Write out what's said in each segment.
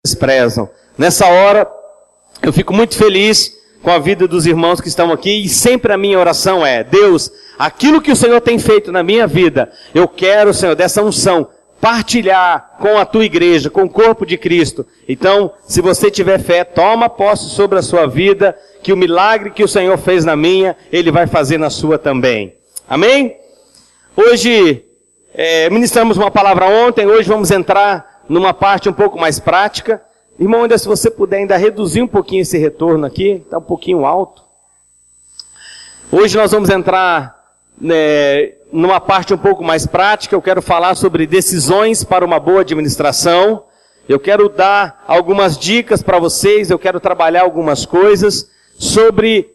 desprezam. Nessa hora, eu fico muito feliz com a vida dos irmãos que estão aqui, e sempre a minha oração é: Deus, aquilo que o Senhor tem feito na minha vida, eu quero, Senhor, dessa unção, partilhar com a tua igreja, com o corpo de Cristo. Então, se você tiver fé, toma posse sobre a sua vida, que o milagre que o Senhor fez na minha, Ele vai fazer na sua também. Amém? Hoje, ministramos uma palavra ontem, hoje vamos entrar numa parte um pouco mais prática. Irmão, ainda se você puder ainda reduzir um pouquinho esse retorno aqui, está um pouquinho alto. Hoje nós vamos entrar numa parte um pouco mais prática. Eu quero falar sobre decisões para uma boa administração. Eu quero dar algumas dicas para vocês, eu quero trabalhar algumas coisas sobre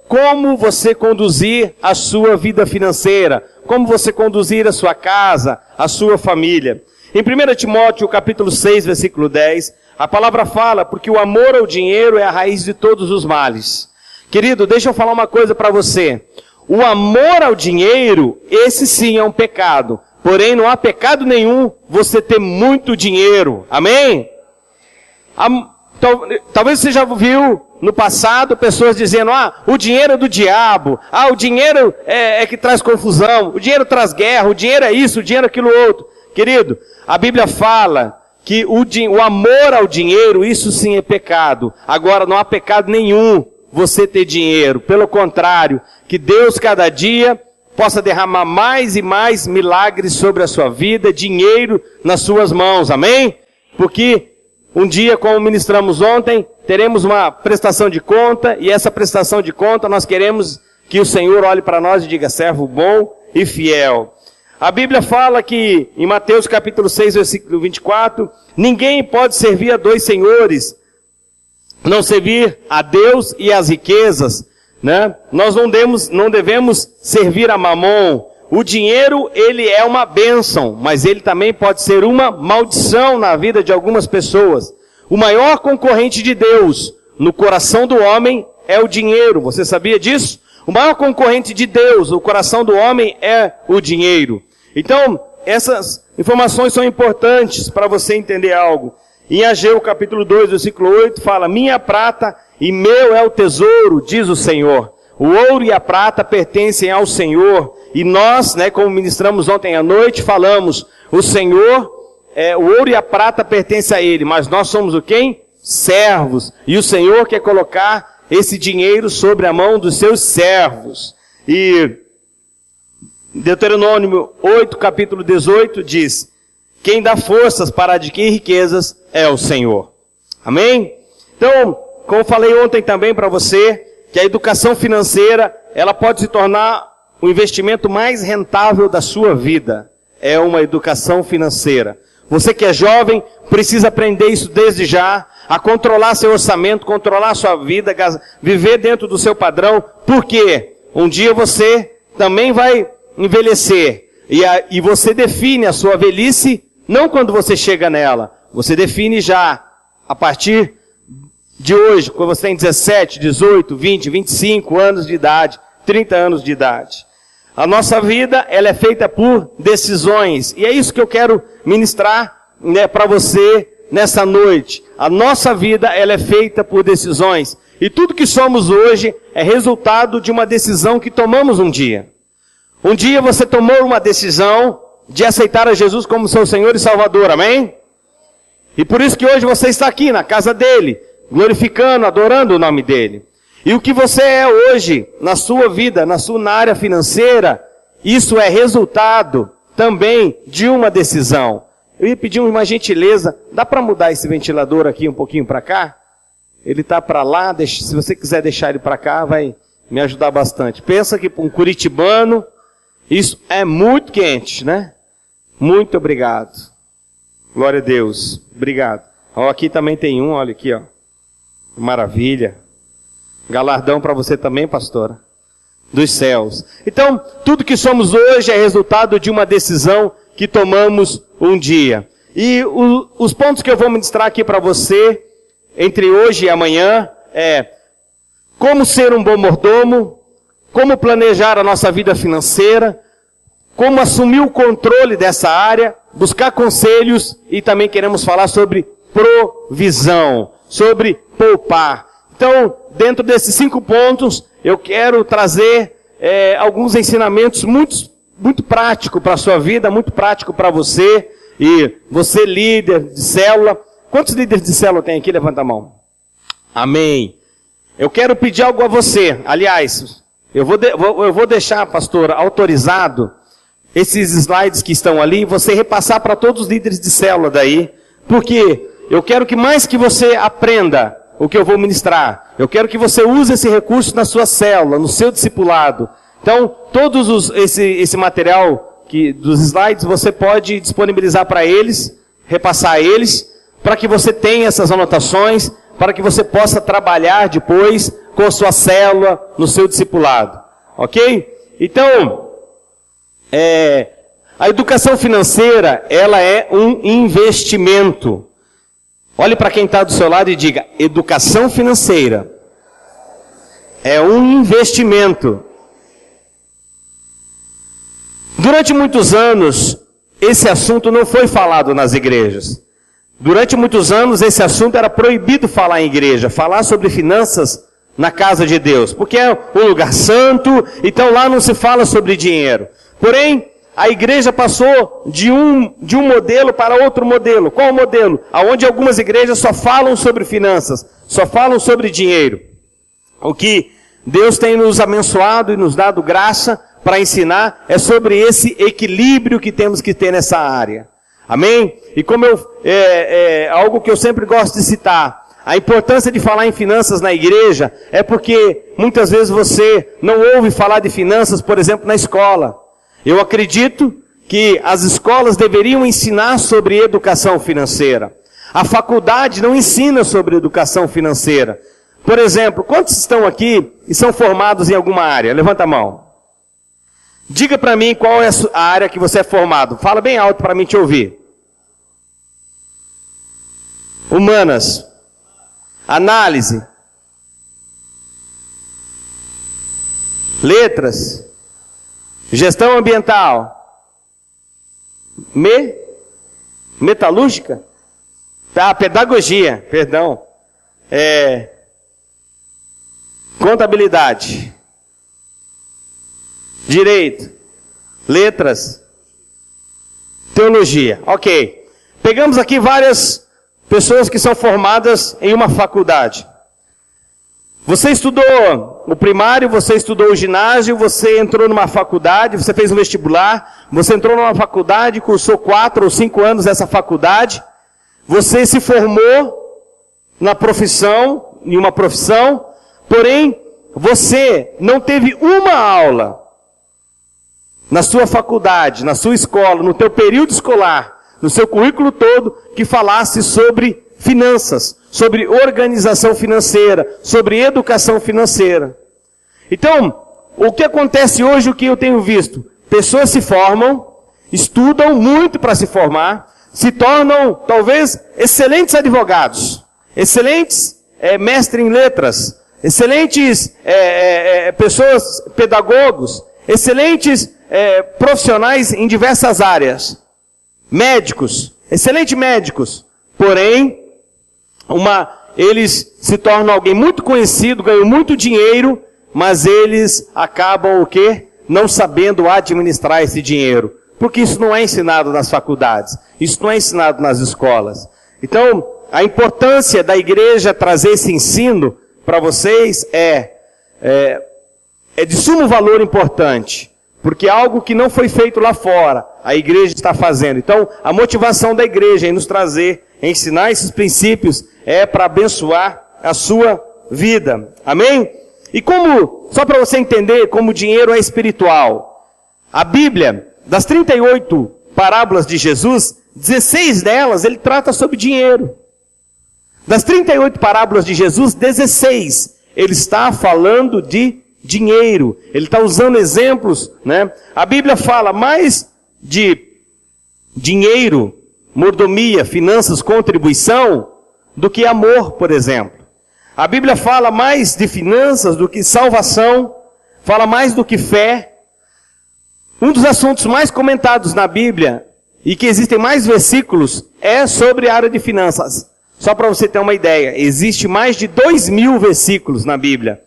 como você conduzir a sua vida financeira, como você conduzir a sua casa, a sua família. Em 1 Timóteo, capítulo 6, versículo 10, a palavra fala: porque o amor ao dinheiro é a raiz de todos os males. Querido, deixa eu falar uma coisa para você. O amor ao dinheiro, esse sim é um pecado. Porém, não há pecado nenhum você ter muito dinheiro. Amém? Talvez você já viu no passado pessoas dizendo: o dinheiro é do diabo. O dinheiro é que traz confusão. O dinheiro traz guerra. O dinheiro é isso, o dinheiro é aquilo outro. Querido, a Bíblia fala que o amor ao dinheiro, isso sim é pecado. Agora, não há pecado nenhum você ter dinheiro. Pelo contrário, que Deus cada dia possa derramar mais e mais milagres sobre a sua vida, dinheiro nas suas mãos. Amém? Porque um dia, como ministramos ontem, teremos uma prestação de conta, e essa prestação de conta nós queremos que o Senhor olhe para nós e diga: servo bom e fiel. A Bíblia fala que, em Mateus capítulo 6, versículo 24, ninguém pode servir a dois senhores, não servir a Deus e às riquezas, né? Nós não devemos servir a Mamon. O dinheiro, ele é uma bênção, mas ele também pode ser uma maldição na vida de algumas pessoas. O maior concorrente de Deus no coração do homem é o dinheiro. Você sabia disso? O maior concorrente de Deus no coração do homem é o dinheiro. Então, essas informações são importantes para você entender algo. Em Ageu capítulo 2, versículo 8, fala: minha prata e meu é o tesouro, diz o Senhor. O ouro e a prata pertencem ao Senhor. E nós, como ministramos ontem à noite, falamos: o Senhor, o ouro e a prata pertencem a Ele, mas nós somos o quem? Servos. E o Senhor quer colocar esse dinheiro sobre a mão dos seus servos. E Deuteronômio 8, capítulo 18, diz: quem dá forças para adquirir riquezas é o Senhor. Amém? Então, como falei ontem também para você, que a educação financeira, ela pode se tornar o investimento mais rentável da sua vida. É uma educação financeira. Você que é jovem, precisa aprender isso desde já, a controlar seu orçamento, controlar sua vida, viver dentro do seu padrão, porque um dia você também vai envelhecer, e você define a sua velhice, não quando você chega nela, você define já, a partir de hoje, quando você tem 17, 18, 20, 25 anos de idade, 30 anos de idade. A nossa vida, ela é feita por decisões, e é isso que eu quero ministrar para você nessa noite. A nossa vida, ela é feita por decisões, e tudo que somos hoje é resultado de uma decisão que tomamos um dia. Um dia você tomou uma decisão de aceitar a Jesus como seu Senhor e Salvador, amém? E por isso que hoje você está aqui na casa dele, glorificando, adorando o nome dele. E o que você é hoje, na sua vida, na área financeira, isso é resultado também de uma decisão. Eu ia pedir uma gentileza, dá para mudar esse ventilador aqui um pouquinho para cá? Ele está para lá, se você quiser deixar ele para cá, vai me ajudar bastante. Pensa que para um curitibano, isso é muito quente, né? Muito obrigado. Glória a Deus. Obrigado. Aqui também tem um, olha aqui, Maravilha. Galardão para você também, pastora. Dos céus. Então, tudo que somos hoje é resultado de uma decisão que tomamos um dia. E os pontos que eu vou ministrar aqui para você, entre hoje e amanhã, é como ser um bom mordomo, como planejar a nossa vida financeira, como assumir o controle dessa área, buscar conselhos, e também queremos falar sobre provisão, sobre poupar. Então, dentro desses 5 pontos, eu quero trazer alguns ensinamentos muito práticos para a sua vida, muito prático para você, e você líder de célula. Quantos líderes de célula tem aqui? Levanta a mão. Amém. Eu quero pedir algo a você. Aliás, eu vou deixar, pastor, autorizado esses slides que estão ali, você repassar para todos os líderes de célula daí, porque eu quero que mais que você aprenda o que eu vou ministrar, eu quero que você use esse recurso na sua célula, no seu discipulado. Então, esse material dos slides, você pode disponibilizar para eles, repassar a eles, para que você tenha essas anotações, para que você possa trabalhar depois com a sua célula, no seu discipulado. Ok? Então, a educação financeira, ela é um investimento. Olhe para quem está do seu lado e diga: educação financeira é um investimento. Durante muitos anos, esse assunto não foi falado nas igrejas. Durante muitos anos, esse assunto era proibido falar em igreja, falar sobre finanças na casa de Deus, porque é um lugar santo, então lá não se fala sobre dinheiro. Porém, a igreja passou de um modelo para outro modelo. Qual o modelo? Onde algumas igrejas só falam sobre finanças, só falam sobre dinheiro. O que Deus tem nos abençoado e nos dado graça para ensinar é sobre esse equilíbrio que temos que ter nessa área. Amém? E como algo que eu sempre gosto de citar, a importância de falar em finanças na igreja é porque muitas vezes você não ouve falar de finanças, por exemplo, na escola. Eu acredito que as escolas deveriam ensinar sobre educação financeira. A faculdade não ensina sobre educação financeira. Por exemplo, quantos estão aqui e são formados em alguma área? Levanta a mão. Diga para mim qual é a área que você é formado. Fala bem alto para mim te ouvir. Humanas. Análise. Letras. Gestão ambiental. Metalúrgica? Pedagogia, perdão. Contabilidade. Direito. Letras. Teologia. Ok. Pegamos aqui várias pessoas que são formadas em uma faculdade. Você estudou o primário, você estudou o ginásio, você entrou numa faculdade, você fez um vestibular, você entrou numa faculdade, cursou 4 ou 5 anos dessa faculdade, você se formou em uma profissão, porém, você não teve uma aula na sua faculdade, na sua escola, no teu período escolar, no seu currículo todo, que falasse sobre finanças, sobre organização financeira, sobre educação financeira. Então, o que acontece hoje, o que eu tenho visto? Pessoas se formam, estudam muito para se formar, se tornam, talvez, excelentes advogados, excelentes mestres em letras, excelentes pessoas, pedagogos, excelentes profissionais em diversas áreas, médicos, excelentes médicos, porém, eles se tornam alguém muito conhecido, ganham muito dinheiro, mas eles acabam o quê? Não sabendo administrar esse dinheiro. Porque isso não é ensinado nas faculdades, isso não é ensinado nas escolas. Então, a importância da igreja trazer esse ensino para vocês é de sumo valor importante. Porque é algo que não foi feito lá fora, a igreja está fazendo. Então, a motivação da igreja em nos trazer, em ensinar esses princípios, é para abençoar a sua vida. Amém? E só para você entender como o dinheiro é espiritual, a Bíblia, das 38 parábolas de Jesus, 16 delas ele trata sobre dinheiro. Das 38 parábolas de Jesus, 16 ele está falando de dinheiro. Ele está usando exemplos, né? A Bíblia fala mais de dinheiro, mordomia, finanças, contribuição, do que amor, por exemplo. A Bíblia fala mais de finanças do que salvação, fala mais do que fé. Um dos assuntos mais comentados na Bíblia, e que existem mais versículos, é sobre a área de finanças. Só para você ter uma ideia, existe mais de 2.000 versículos na Bíblia.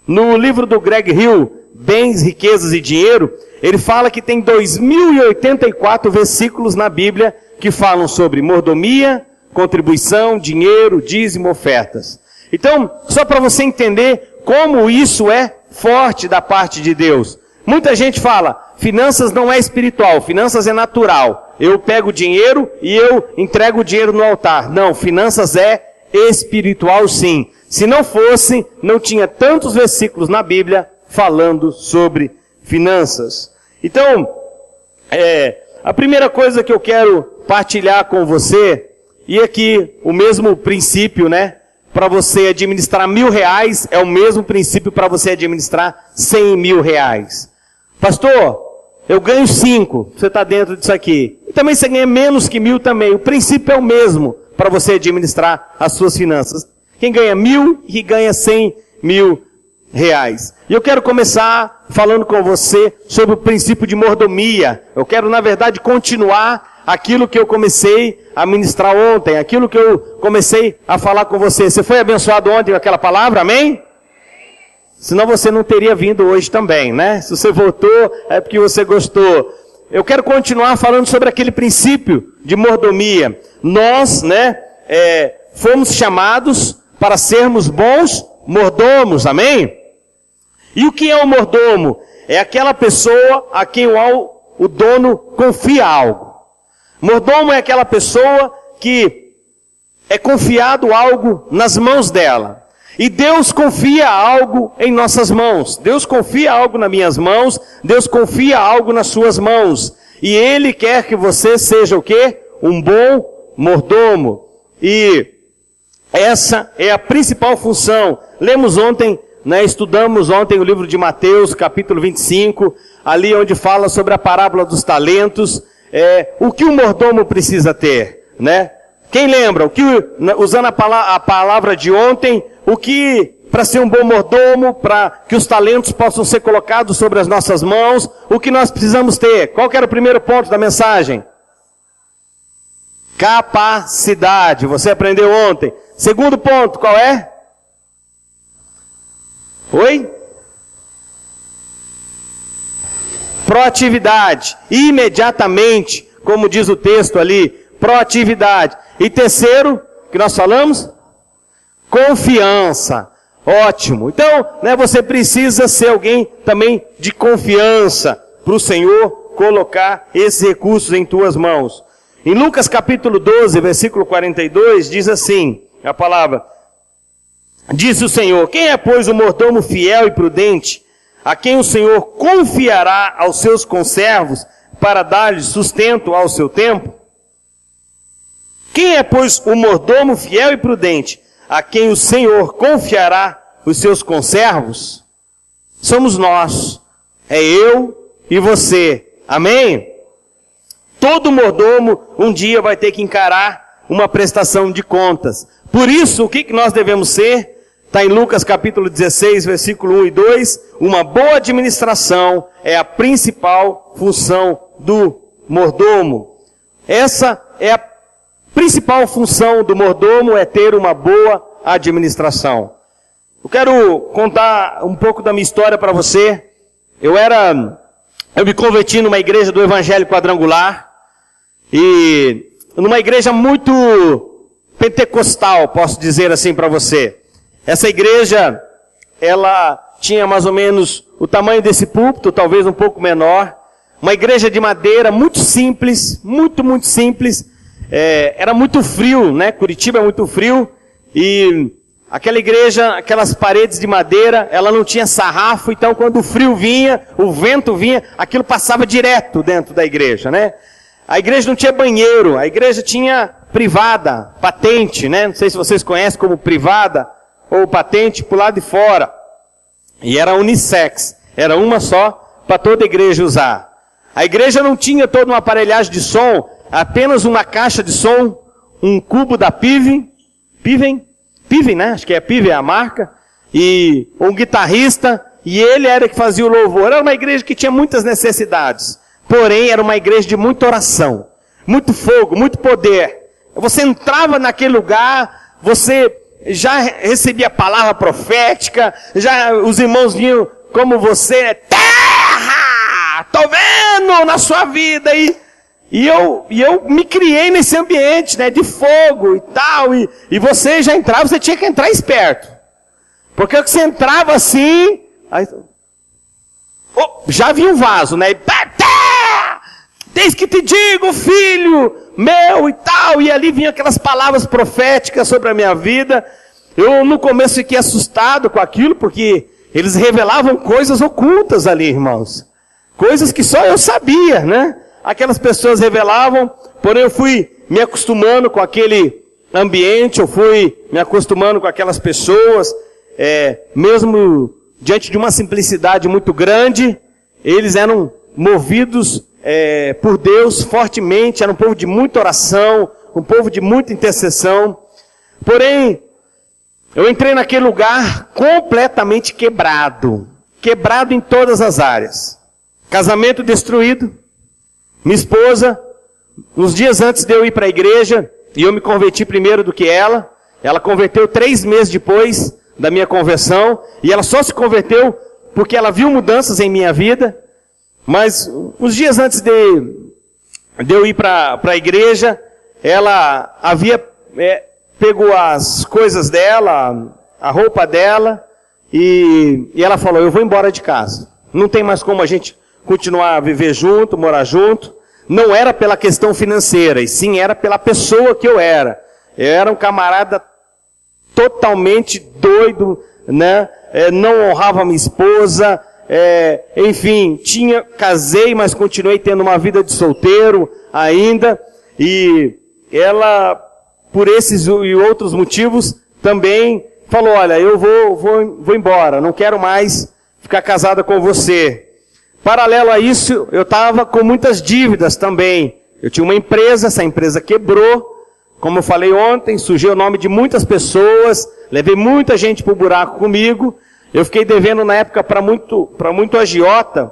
No livro do Greg Hill, Bens, Riquezas e Dinheiro, ele fala que tem 2.084 versículos na Bíblia que falam sobre mordomia, contribuição, dinheiro, dízimo, ofertas. Então, só para você entender como isso é forte da parte de Deus. Muita gente fala, finanças não é espiritual, finanças é natural. Eu pego dinheiro e eu entrego o dinheiro no altar. Não, finanças é espiritual sim. Se não fosse, não tinha tantos versículos na Bíblia falando sobre finanças. Então, a primeira coisa que eu quero partilhar com você, e aqui o mesmo princípio, né? Para você administrar R$1.000 é o mesmo princípio para você administrar R$100.000. Pastor, eu ganho 5, você está dentro disso aqui. E também você ganha menos que 1.000 também. O princípio é o mesmo para você administrar as suas finanças. Quem ganha 1.000 e ganha R$100.000. E eu quero começar falando com você sobre o princípio de mordomia. Eu quero, na verdade, continuar aquilo que eu comecei a ministrar ontem, aquilo que eu comecei a falar com você. Você foi abençoado ontem com aquela palavra, amém? Senão você não teria vindo hoje também, né? Se você voltou, é porque você gostou. Eu quero continuar falando sobre aquele princípio de mordomia. Nós, né, fomos chamados para sermos bons mordomos, amém? E o que é o mordomo? É aquela pessoa a quem o dono confia algo. Mordomo é aquela pessoa que é confiado algo nas mãos dela. E Deus confia algo em nossas mãos. Deus confia algo nas minhas mãos. Deus confia algo nas suas mãos. E Ele quer que você seja o quê? Um bom mordomo. E essa é a principal função. Lemos ontem, né, estudamos ontem o livro de Mateus, capítulo 25, ali onde fala sobre a parábola dos talentos. O que o mordomo precisa ter, né? Quem lembra? Usando a palavra de ontem, o que, para ser um bom mordomo, para que os talentos possam ser colocados sobre as nossas mãos, o que nós precisamos ter? Qual que era o primeiro ponto da mensagem? Capacidade. Você aprendeu ontem. Segundo ponto, qual é? Oi? Proatividade. Imediatamente, como diz o texto ali, proatividade. E terceiro, que nós falamos? Confiança. Ótimo. Então, né, você precisa ser alguém também de confiança para o Senhor colocar esses recursos em tuas mãos. Em Lucas capítulo 12, versículo 42, diz assim, a palavra: diz o Senhor, quem é, pois, o mordomo fiel e prudente, a quem o Senhor confiará aos seus conservos para dar-lhes sustento ao seu tempo? Quem é, pois, o mordomo fiel e prudente, a quem o Senhor confiará os seus conservos? Somos nós. É eu e você. Amém? Todo mordomo um dia vai ter que encarar uma prestação de contas. Por isso, o que nós devemos ser? Está em Lucas capítulo 16, versículo 1 e 2. Uma boa administração é a principal função do mordomo. Essa é a principal função do mordomo, é ter uma boa administração. Eu quero contar um pouco da minha história para você. Eu me converti numa igreja do Evangelho Quadrangular, e numa igreja muito pentecostal, posso dizer assim para você. Essa igreja, ela tinha mais ou menos o tamanho desse púlpito, talvez um pouco menor. Uma igreja de madeira, muito simples, muito simples. Era muito frio, né? Curitiba é muito frio. E aquela igreja, aquelas paredes de madeira, ela não tinha sarrafo. Então quando o frio vinha, o vento vinha, aquilo passava direto dentro da igreja, né? A igreja não tinha banheiro, a igreja tinha privada, patente, né? Não sei se vocês conhecem como privada ou patente por lado de fora. E era unissex, era uma só para toda a igreja usar. A igreja não tinha toda uma aparelhagem de som, apenas uma caixa de som, um cubo da Piven, né? Acho que é Piven a marca, e um guitarrista, e ele era que fazia o louvor. Era uma igreja que tinha muitas necessidades, porém era uma igreja de muita oração, muito fogo, muito poder. Você entrava naquele lugar, você já recebia a palavra profética, já os irmãos vinham como você, terra, tô vendo na sua vida, e eu me criei nesse ambiente, né, de fogo e tal, e você já entrava, você tinha que entrar esperto, porque você entrava assim, aí, já vinha um vaso, né, desde que te digo, filho meu e tal, e ali vinham aquelas palavras proféticas sobre a minha vida. Eu no começo fiquei assustado com aquilo, porque eles revelavam coisas ocultas ali, irmãos, coisas que só eu sabia, né? Aquelas pessoas revelavam, porém eu fui me acostumando com aquele ambiente, eu fui me acostumando com aquelas pessoas, mesmo diante de uma simplicidade muito grande, eles eram movidos por Deus fortemente, era um povo de muita oração, um povo de muita intercessão. Porém, eu entrei naquele lugar completamente quebrado em todas as áreas. Casamento destruído, minha esposa, uns dias antes de eu ir para a igreja, e eu me converti primeiro do que ela converteu 3 meses depois da minha conversão, e ela só se converteu porque ela viu mudanças em minha vida. Mas uns dias antes de eu ir para a igreja, ela havia pegou as coisas dela, a roupa dela, e ela falou, eu vou embora de casa. Não tem mais como a gente continuar a viver junto, morar junto. Não era pela questão financeira, e sim era pela pessoa que eu era. Eu era um camarada totalmente doido, né? Não honrava minha esposa, enfim, casei, mas continuei tendo uma vida de solteiro ainda, e ela, por esses e outros motivos, também falou, olha, eu vou embora, não quero mais ficar casada com você. Paralelo a isso, eu estava com muitas dívidas também. Eu tinha uma empresa, essa empresa quebrou, como eu falei ontem, sujei o nome de muitas pessoas, levei muita gente para o buraco comigo. Eu fiquei devendo na época para muito agiota,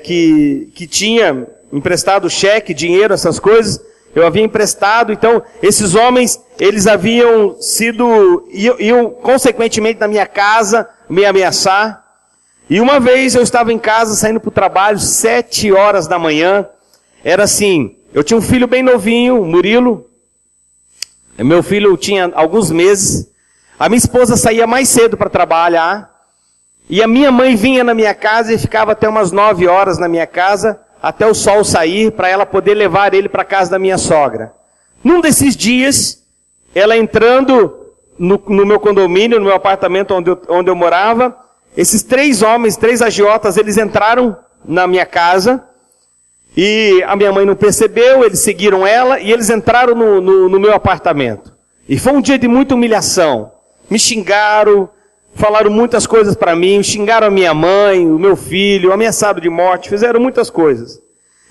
que tinha emprestado cheque, dinheiro, essas coisas. Eu havia emprestado, então esses homens, eles haviam iam consequentemente na minha casa me ameaçar. E uma vez eu estava em casa, saindo para o trabalho, 7 horas da manhã, era assim, eu tinha um filho bem novinho, Murilo, meu filho tinha alguns meses, a minha esposa saía mais cedo para trabalhar, e a minha mãe vinha na minha casa e ficava até umas 9 horas na minha casa, até o sol sair, para ela poder levar ele para a casa da minha sogra. Num desses dias, ela entrando no meu condomínio, no meu apartamento onde eu morava, esses 3 homens, 3 agiotas, eles entraram na minha casa, e a minha mãe não percebeu, eles seguiram ela, e eles entraram no meu apartamento. E foi um dia de muita humilhação. Me xingaram, falaram muitas coisas para mim, xingaram a minha mãe, o meu filho, ameaçaram de morte, fizeram muitas coisas.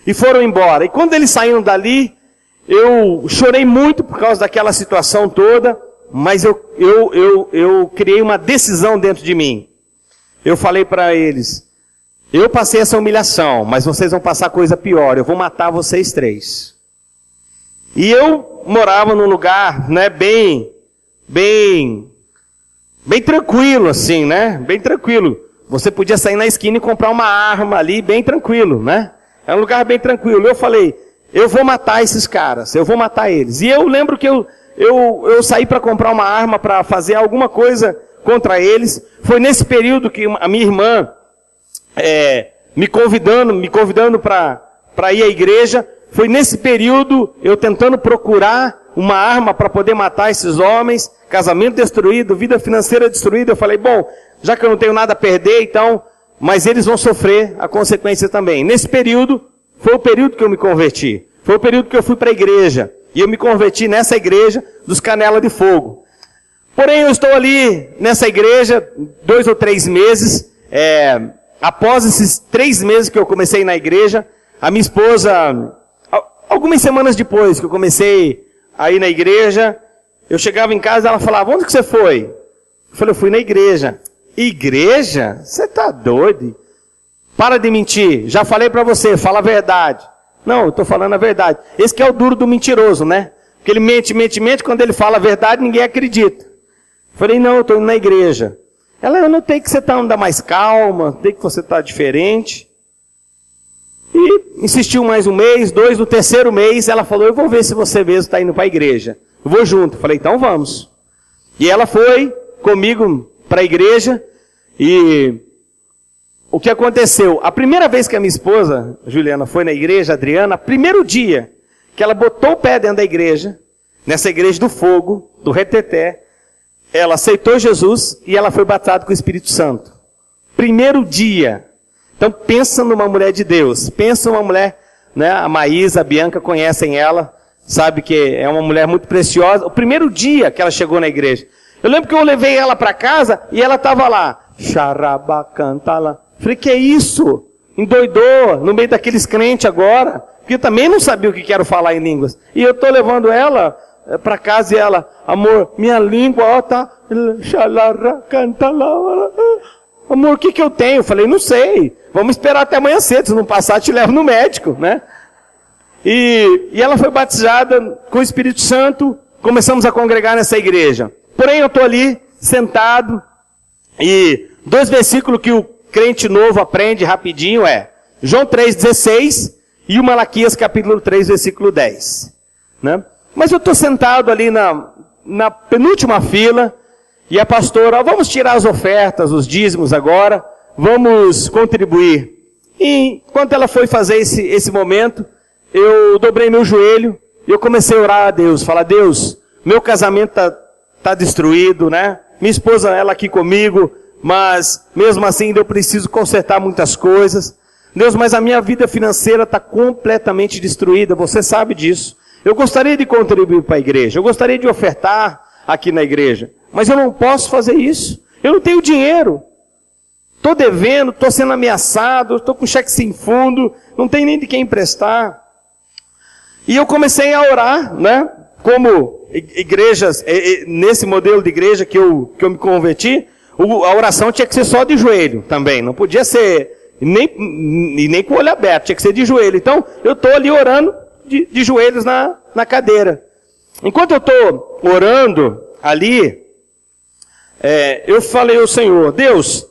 E foram embora. E quando eles saíram dali, eu chorei muito por causa daquela situação toda, mas eu criei uma decisão dentro de mim. Eu falei para eles, eu passei essa humilhação, mas vocês vão passar coisa pior, eu vou matar vocês 3. E eu morava num lugar, né, bem tranquilo assim, né, bem tranquilo. Você podia sair na esquina e comprar uma arma ali, bem tranquilo, né. É um lugar bem tranquilo. Eu falei, eu vou matar esses caras, eu vou matar eles. E eu lembro que eu saí para comprar uma arma para fazer alguma coisa contra eles. Foi nesse período que a minha irmã, me convidando para ir à igreja, foi nesse período eu tentando procurar uma arma para poder matar esses homens, casamento destruído, vida financeira destruída. Eu falei, bom, já que eu não tenho nada a perder, então, mas eles vão sofrer a consequência também. Nesse período, foi o período que eu me converti. Foi o período que eu fui para a igreja. E eu me converti nessa igreja dos Canela de Fogo. Porém, eu estou ali nessa igreja 2 ou 3 meses. Após esses 3 meses que eu comecei na igreja, a minha esposa, algumas semanas depois que eu comecei a ir na igreja, eu chegava em casa e ela falava, onde que você foi? Eu falei, eu fui na igreja. Igreja? Você está doido? Para de mentir. Já falei para você, fala a verdade. Não, eu estou falando a verdade. Esse que é o duro do mentiroso, né? Porque ele mente, quando ele fala a verdade, ninguém acredita. Falei, não, eu estou indo na igreja. Ela, eu notei que você está andando mais calma, notei que você está diferente. E insistiu mais um mês, 2, no terceiro mês, ela falou, eu vou ver se você mesmo está indo para a igreja. Eu vou junto. Falei, então vamos. E ela foi comigo para a igreja, e o que aconteceu? A primeira vez que a minha esposa, Juliana, foi na igreja, Adriana, primeiro dia que ela botou o pé dentro da igreja, nessa igreja do fogo, do Reteté, ela aceitou Jesus e ela foi batizada com o Espírito Santo. Primeiro dia. Então pensa numa mulher de Deus, pensa numa mulher, né? A Maísa, a Bianca conhecem ela, sabe que é uma mulher muito preciosa. O primeiro dia que ela chegou na igreja, eu lembro que eu levei ela para casa e ela estava lá, xarabacantala. Falei, que é isso? Endoidou, no meio daqueles crentes agora, porque eu também não sabia o que quero falar em línguas. E eu estou levando ela para casa e ela, amor, minha língua, ó, tá, amor, o que eu tenho? Eu falei, não sei, vamos esperar até amanhã cedo, se não passar, te levo no médico, né? E ela foi batizada com o Espírito Santo, começamos a congregar nessa igreja. Porém, eu estou ali, sentado, e 2 versículos que o crente novo aprende rapidinho é João 3,16 e o Malaquias capítulo 3, versículo 10. Né? Mas eu estou sentado ali na penúltima fila, e a pastora, vamos tirar as ofertas, os dízimos agora, vamos contribuir. E enquanto ela foi fazer esse momento, eu dobrei meu joelho e eu comecei a orar a Deus, falar, Deus, meu casamento tá destruído, né? Minha esposa, ela aqui comigo, mas mesmo assim eu preciso consertar muitas coisas. Deus, mas a minha vida financeira está completamente destruída, você sabe disso. Eu gostaria de contribuir para a igreja, eu gostaria de ofertar aqui na igreja, mas eu não posso fazer isso. Eu não tenho dinheiro. Estou devendo, estou sendo ameaçado, estou com cheque sem fundo, não tem nem de quem emprestar. E eu comecei a orar, né? Como igrejas, nesse modelo de igreja que eu me converti, a oração tinha que ser só de joelho também, não podia ser nem com o olho aberto, tinha que ser de joelho. Então, eu estou ali orando de joelhos na cadeira. Enquanto eu estou orando ali, eu falei ao Senhor, Deus,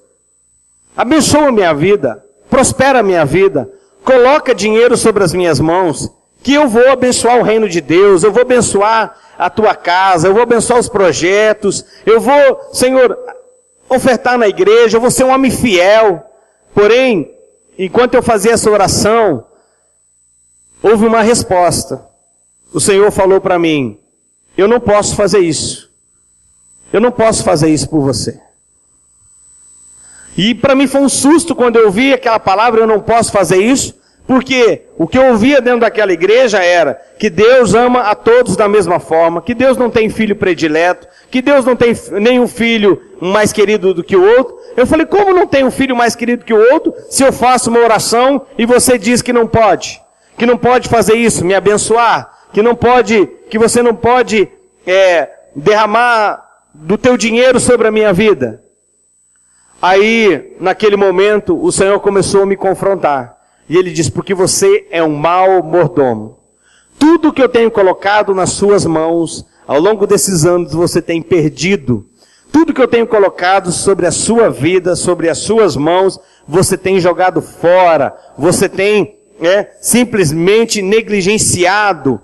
abençoa a minha vida, prospera a minha vida, coloca dinheiro sobre as minhas mãos, que eu vou abençoar o reino de Deus, eu vou abençoar a tua casa, eu vou abençoar os projetos, eu vou, Senhor, ofertar na igreja, eu vou ser um homem fiel. Porém, enquanto eu fazia essa oração, houve uma resposta. O Senhor falou para mim, eu não posso fazer isso. Eu não posso fazer isso por você. E para mim foi um susto quando eu ouvi aquela palavra, eu não posso fazer isso, porque o que eu ouvia dentro daquela igreja era que Deus ama a todos da mesma forma, que Deus não tem filho predileto, que Deus não tem nenhum filho mais querido do que o outro. Eu falei, como não tem um filho mais querido que o outro, se eu faço uma oração e você diz que não pode fazer isso, me abençoar, que você não pode derramar do teu dinheiro sobre a minha vida. Aí, naquele momento, o Senhor começou a me confrontar. E Ele disse, porque você é um mau mordomo. Tudo que eu tenho colocado nas suas mãos, ao longo desses anos você tem perdido. Tudo que eu tenho colocado sobre a sua vida, sobre as suas mãos, você tem jogado fora. Você tem simplesmente negligenciado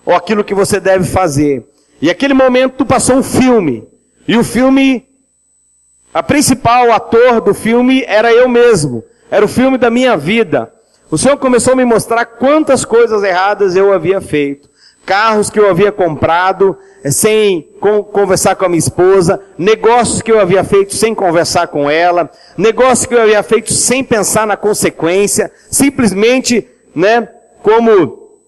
aquilo que você deve fazer. E aquele momento passou um filme. E o filme, a principal ator do filme era eu mesmo. Era o filme da minha vida. O Senhor começou a me mostrar quantas coisas erradas eu havia feito. Carros que eu havia comprado sem conversar com a minha esposa, negócios que eu havia feito sem conversar com ela, negócios que eu havia feito sem pensar na consequência, simplesmente, como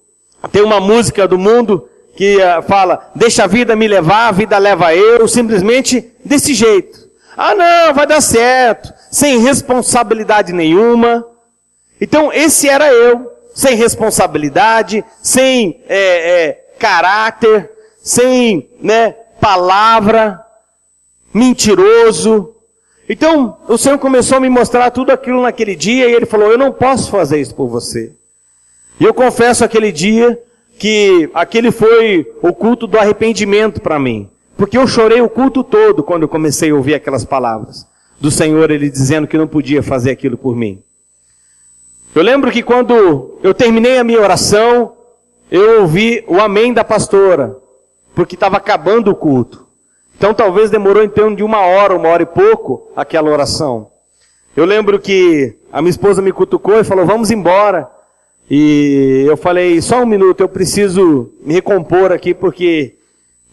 tem uma música do mundo que fala, deixa a vida me levar, a vida leva eu, simplesmente desse jeito. Ah não, vai dar certo, sem responsabilidade nenhuma. Então esse era eu, sem responsabilidade, sem caráter, sem palavra, mentiroso. Então o Senhor começou a me mostrar tudo aquilo naquele dia e Ele falou, eu não posso fazer isso por você. E eu confesso aquele dia que aquele foi o culto do arrependimento para mim. Porque eu chorei o culto todo quando eu comecei a ouvir aquelas palavras do Senhor, Ele dizendo que não podia fazer aquilo por mim. Eu lembro que quando eu terminei a minha oração, eu ouvi o amém da pastora, porque estava acabando o culto. Então talvez demorou em torno de 1 hora e pouco, aquela oração. Eu lembro que a minha esposa me cutucou e falou, vamos embora. E eu falei, só um minuto, eu preciso me recompor aqui, porque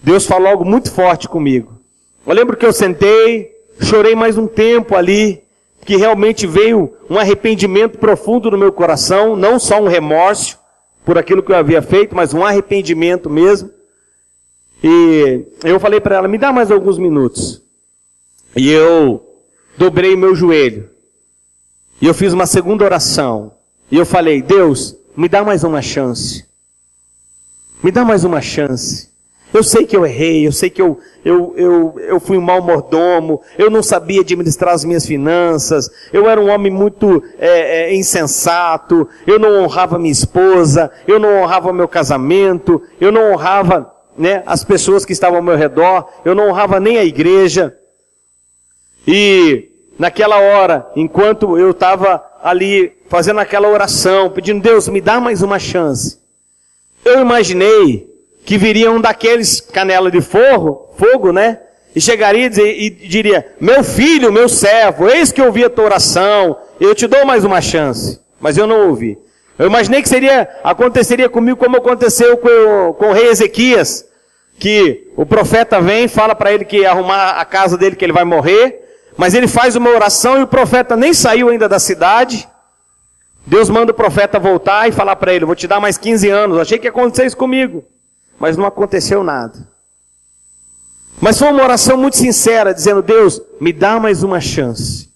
Deus falou algo muito forte comigo. Eu lembro que eu sentei, chorei mais um tempo ali, que realmente veio um arrependimento profundo no meu coração, não só um remorso por aquilo que eu havia feito, mas um arrependimento mesmo. E eu falei para ela, me dá mais alguns minutos. E eu dobrei meu joelho. E eu fiz uma segunda oração. E eu falei, Deus, me dá mais uma chance. Me dá mais uma chance. Eu sei que eu errei, eu sei que eu fui um mau mordomo, eu não sabia administrar as minhas finanças, eu era um homem muito insensato, eu não honrava minha esposa, eu não honrava meu casamento, eu não honrava, né, as pessoas que estavam ao meu redor, eu não honrava nem a igreja. E naquela hora, enquanto eu estava ali fazendo aquela oração, pedindo, Deus, me dá mais uma chance, eu imaginei que viria um daqueles canela de fogo, né? E chegaria e diria, meu filho, meu servo, eis que eu ouvi a tua oração, eu te dou mais uma chance. Mas eu não ouvi. Eu imaginei que aconteceria comigo como aconteceu com o rei Ezequias, que o profeta vem, fala para ele que ia arrumar a casa dele, que ele vai morrer, mas ele faz uma oração e o profeta nem saiu ainda da cidade. Deus manda o profeta voltar e falar para ele, vou te dar mais 15 anos, achei que ia acontecer isso comigo. Mas não aconteceu nada. Mas foi uma oração muito sincera, dizendo, Deus, me dá mais uma chance.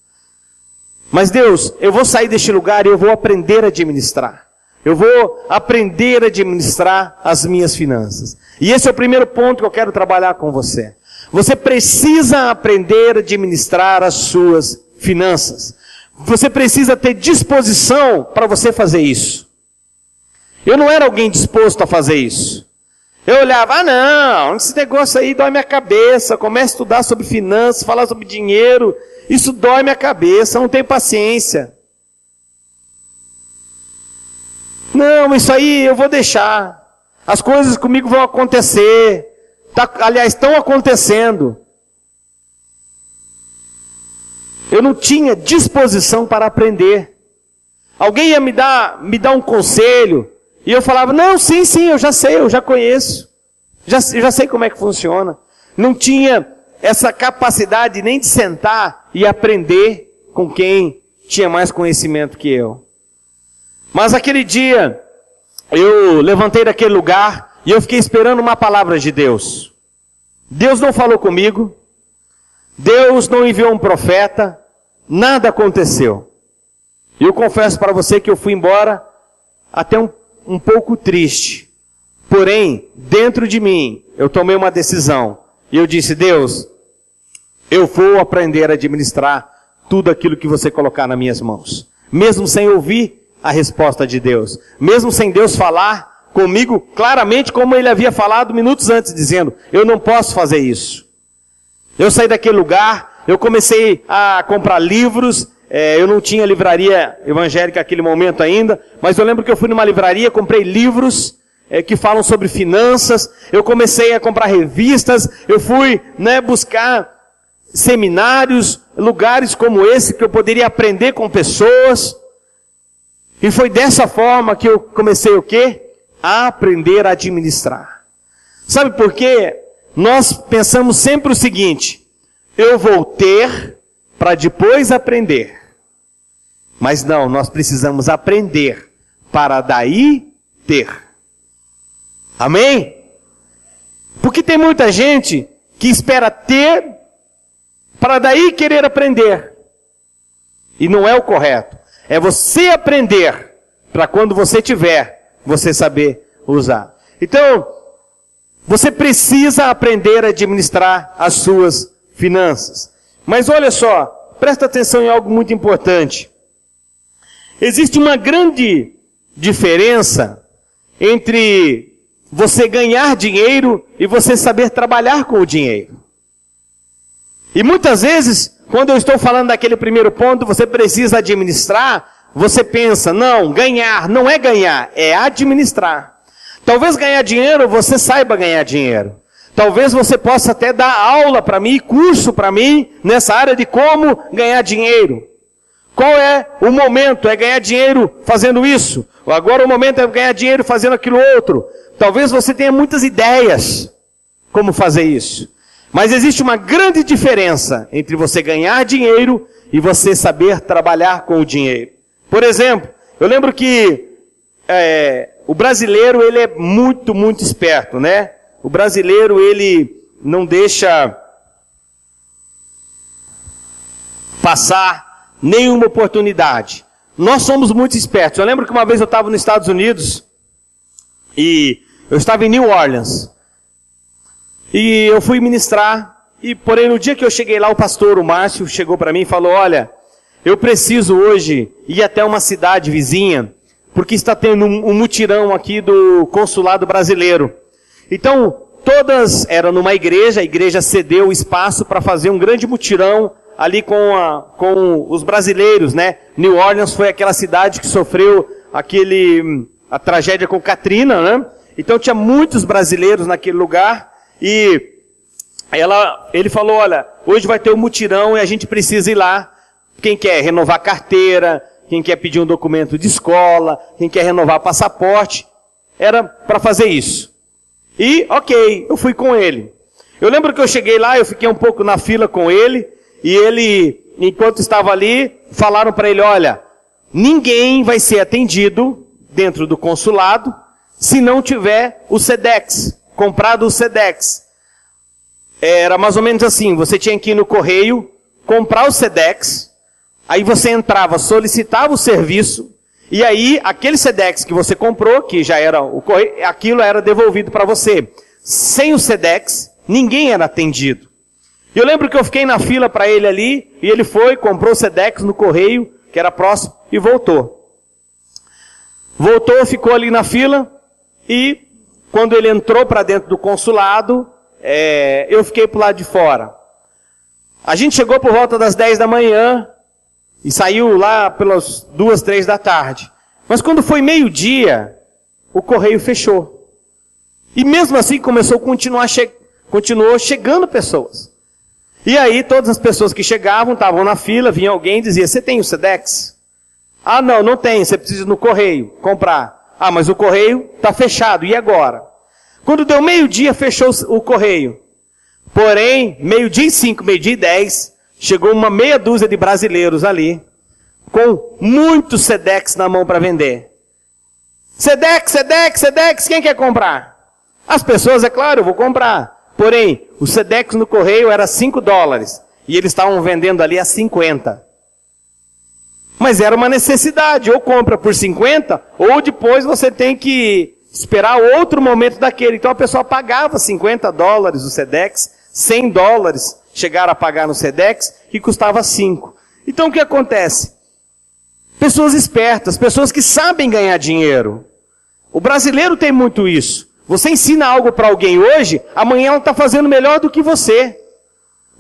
Mas Deus, eu vou sair deste lugar e eu vou aprender a administrar. Eu vou aprender a administrar as minhas finanças. E esse é o primeiro ponto que eu quero trabalhar com você. Você precisa aprender a administrar as suas finanças. Você precisa ter disposição para você fazer isso. Eu não era alguém disposto a fazer isso. Eu olhava, não, esse negócio aí dói minha cabeça, começo a estudar sobre finanças, falar sobre dinheiro, isso dói minha cabeça, não tenho paciência. Não, isso aí eu vou deixar, as coisas comigo vão acontecer, aliás, estão acontecendo. Eu não tinha disposição para aprender. Alguém ia me dar um conselho, e eu falava, não, sim, eu já sei, eu já conheço. Eu já sei como é que funciona. Não tinha essa capacidade nem de sentar e aprender com quem tinha mais conhecimento que eu. Mas aquele dia, eu levantei daquele lugar e eu fiquei esperando uma palavra de Deus. Deus não falou comigo. Deus não enviou um profeta. Nada aconteceu. E eu confesso para você que eu fui embora até um pouco triste. Porém, dentro de mim, eu tomei uma decisão. E eu disse, Deus, eu vou aprender a administrar tudo aquilo que você colocar nas minhas mãos. Mesmo sem ouvir a resposta de Deus. Mesmo sem Deus falar comigo claramente como Ele havia falado minutos antes, dizendo, eu não posso fazer isso. Eu saí daquele lugar, eu comecei a comprar livros. Eu não tinha livraria evangélica naquele momento ainda, mas eu lembro que eu fui numa livraria, comprei livros que falam sobre finanças, eu comecei a comprar revistas, eu fui buscar seminários, lugares como esse que eu poderia aprender com pessoas, e foi dessa forma que eu comecei o quê? A aprender a administrar. Sabe por quê? Nós pensamos sempre o seguinte, eu vou ter para depois aprender. Mas não, nós precisamos aprender para daí ter. Amém? Porque tem muita gente que espera ter para daí querer aprender. E não é o correto. É você aprender para quando você tiver, você saber usar. Então, você precisa aprender a administrar as suas finanças. Mas olha só, presta atenção em algo muito importante. Existe uma grande diferença entre você ganhar dinheiro e você saber trabalhar com o dinheiro. E muitas vezes, quando eu estou falando daquele primeiro ponto, você precisa administrar, você pensa, não, ganhar não é ganhar, é administrar. Talvez ganhar dinheiro, você saiba ganhar dinheiro. Talvez você possa até dar aula para mim, curso para mim, nessa área de como ganhar dinheiro. Qual é o momento? É ganhar dinheiro fazendo isso. Ou agora o momento é ganhar dinheiro fazendo aquilo outro. Talvez você tenha muitas ideias como fazer isso. Mas existe uma grande diferença entre você ganhar dinheiro e você saber trabalhar com o dinheiro. Por exemplo, eu lembro que o brasileiro ele é muito, muito esperto, né? O brasileiro ele não deixa passar nenhuma oportunidade. Nós somos muito espertos. Eu lembro que uma vez eu estava nos Estados Unidos e eu estava em New Orleans. E eu fui ministrar, e porém no dia que eu cheguei lá, o pastor, o Márcio, chegou para mim e falou, olha, eu preciso hoje ir até uma cidade vizinha, porque está tendo um mutirão aqui do consulado brasileiro. Então, era numa igreja, a igreja cedeu o espaço para fazer um grande mutirão ali com os brasileiros, né? New Orleans foi aquela cidade que sofreu a tragédia com Katrina, né? Então tinha muitos brasileiros naquele lugar, e ele falou, olha, hoje vai ter um mutirão e a gente precisa ir lá. Quem quer renovar carteira, quem quer pedir um documento de escola, quem quer renovar passaporte, era para fazer isso. E, ok, eu fui com ele. Eu lembro que eu cheguei lá, eu fiquei um pouco na fila com ele, e ele, enquanto estava ali, falaram para ele, olha, ninguém vai ser atendido dentro do consulado se não tiver o SEDEX, comprado o SEDEX. Era mais ou menos assim, você tinha que ir no correio, comprar o SEDEX, aí você entrava, solicitava o serviço, e aí aquele SEDEX que você comprou, que já era o correio, aquilo era devolvido para você. Sem o SEDEX, ninguém era atendido. E eu lembro que eu fiquei na fila para ele ali, e ele foi, comprou o SEDEX no correio, que era próximo, e voltou. Voltou, ficou ali na fila, e quando ele entrou para dentro do consulado, eu fiquei pro lado de fora. A gente chegou por volta das 10 da manhã, e saiu lá pelas 2, 3 da tarde. Mas quando foi meio-dia, o correio fechou. E mesmo assim continuou chegando pessoas. E aí todas as pessoas que chegavam, estavam na fila, vinha alguém e dizia, você tem o SEDEX? Ah, não tenho, você precisa ir no correio comprar. Ah, mas o correio está fechado, e agora? Quando deu meio-dia, fechou o correio. Porém, meio-dia e 5, meio-dia e 10, chegou uma meia dúzia de brasileiros ali, com muitos SEDEX na mão para vender. SEDEX, SEDEX, SEDEX, quem quer comprar? As pessoas, é claro, eu vou comprar. Porém, o SEDEX no correio era $5, e eles estavam vendendo ali a 50. Mas era uma necessidade, ou compra por 50, ou depois você tem que esperar outro momento daquele. Então a pessoa pagava $50 o SEDEX, $100 chegaram a pagar no SEDEX, que custava 5. Então o que acontece? Pessoas espertas, pessoas que sabem ganhar dinheiro. O brasileiro tem muito isso. Você ensina algo para alguém hoje, amanhã ela está fazendo melhor do que você.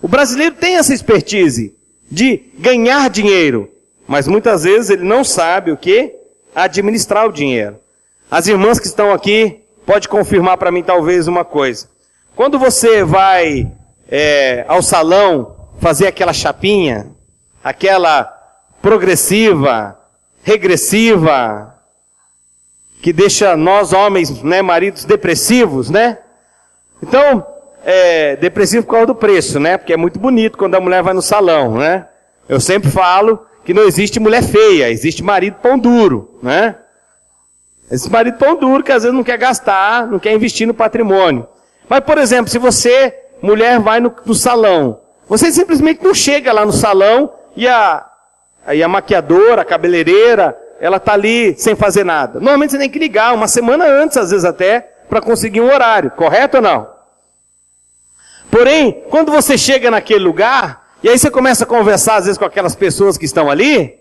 O brasileiro tem essa expertise de ganhar dinheiro, mas muitas vezes ele não sabe o que? Administrar o dinheiro. As irmãs que estão aqui podem confirmar para mim talvez uma coisa. Quando você vai ao salão fazer aquela chapinha, aquela progressiva, regressiva, que deixa nós homens, né, maridos depressivos, né? Então, depressivo por causa do preço, né? Porque é muito bonito quando a mulher vai no salão, né? Eu sempre falo que não existe mulher feia, existe marido pão duro, né? Esse marido pão duro que às vezes não quer gastar, não quer investir no patrimônio. Mas, por exemplo, se você, mulher, vai no salão, você simplesmente não chega lá no salão e a maquiadora, a cabeleireira, ela está ali sem fazer nada. Normalmente você tem que ligar uma semana antes, às vezes até, para conseguir um horário. Correto ou não? Porém, quando você chega naquele lugar, e aí você começa a conversar, às vezes, com aquelas pessoas que estão ali,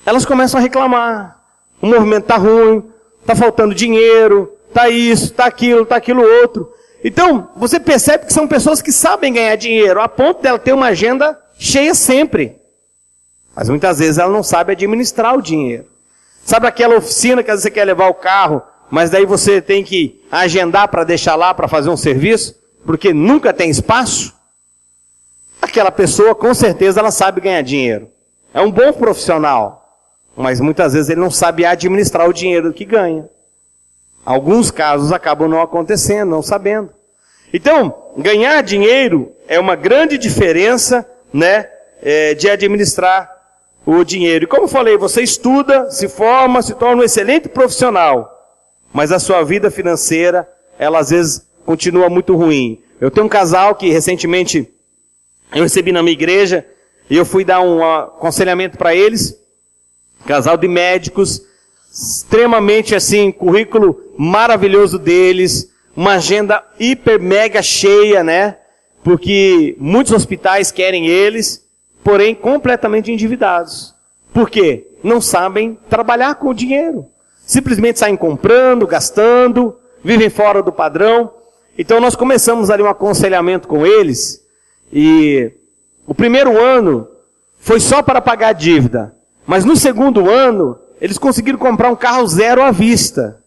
elas começam a reclamar. O movimento está ruim, está faltando dinheiro, está isso, está aquilo outro. Então, você percebe que são pessoas que sabem ganhar dinheiro, a ponto dela ter uma agenda cheia sempre. Mas muitas vezes ela não sabe administrar o dinheiro. Sabe aquela oficina que às vezes você quer levar o carro, mas daí você tem que agendar para deixar lá para fazer um serviço, porque nunca tem espaço? Aquela pessoa, com certeza, ela sabe ganhar dinheiro. É um bom profissional, mas muitas vezes ele não sabe administrar o dinheiro que ganha. Alguns casos acabam não acontecendo, não sabendo. Então, ganhar dinheiro é uma grande diferença, né, de administrar o dinheiro. E como eu falei, você estuda, se forma, se torna um excelente profissional, mas a sua vida financeira, ela às vezes continua muito ruim. Eu tenho um casal que recentemente eu recebi na minha igreja, e eu fui dar um aconselhamento para eles, casal de médicos, extremamente assim, currículo maravilhoso deles, uma agenda hiper mega cheia, né? Porque muitos hospitais querem eles, porém completamente endividados. Por quê? Não sabem trabalhar com o dinheiro. Simplesmente saem comprando, gastando, vivem fora do padrão. Então nós começamos ali um aconselhamento com eles, e o primeiro ano foi só para pagar a dívida. Mas no segundo ano, eles conseguiram comprar um carro zero à vista.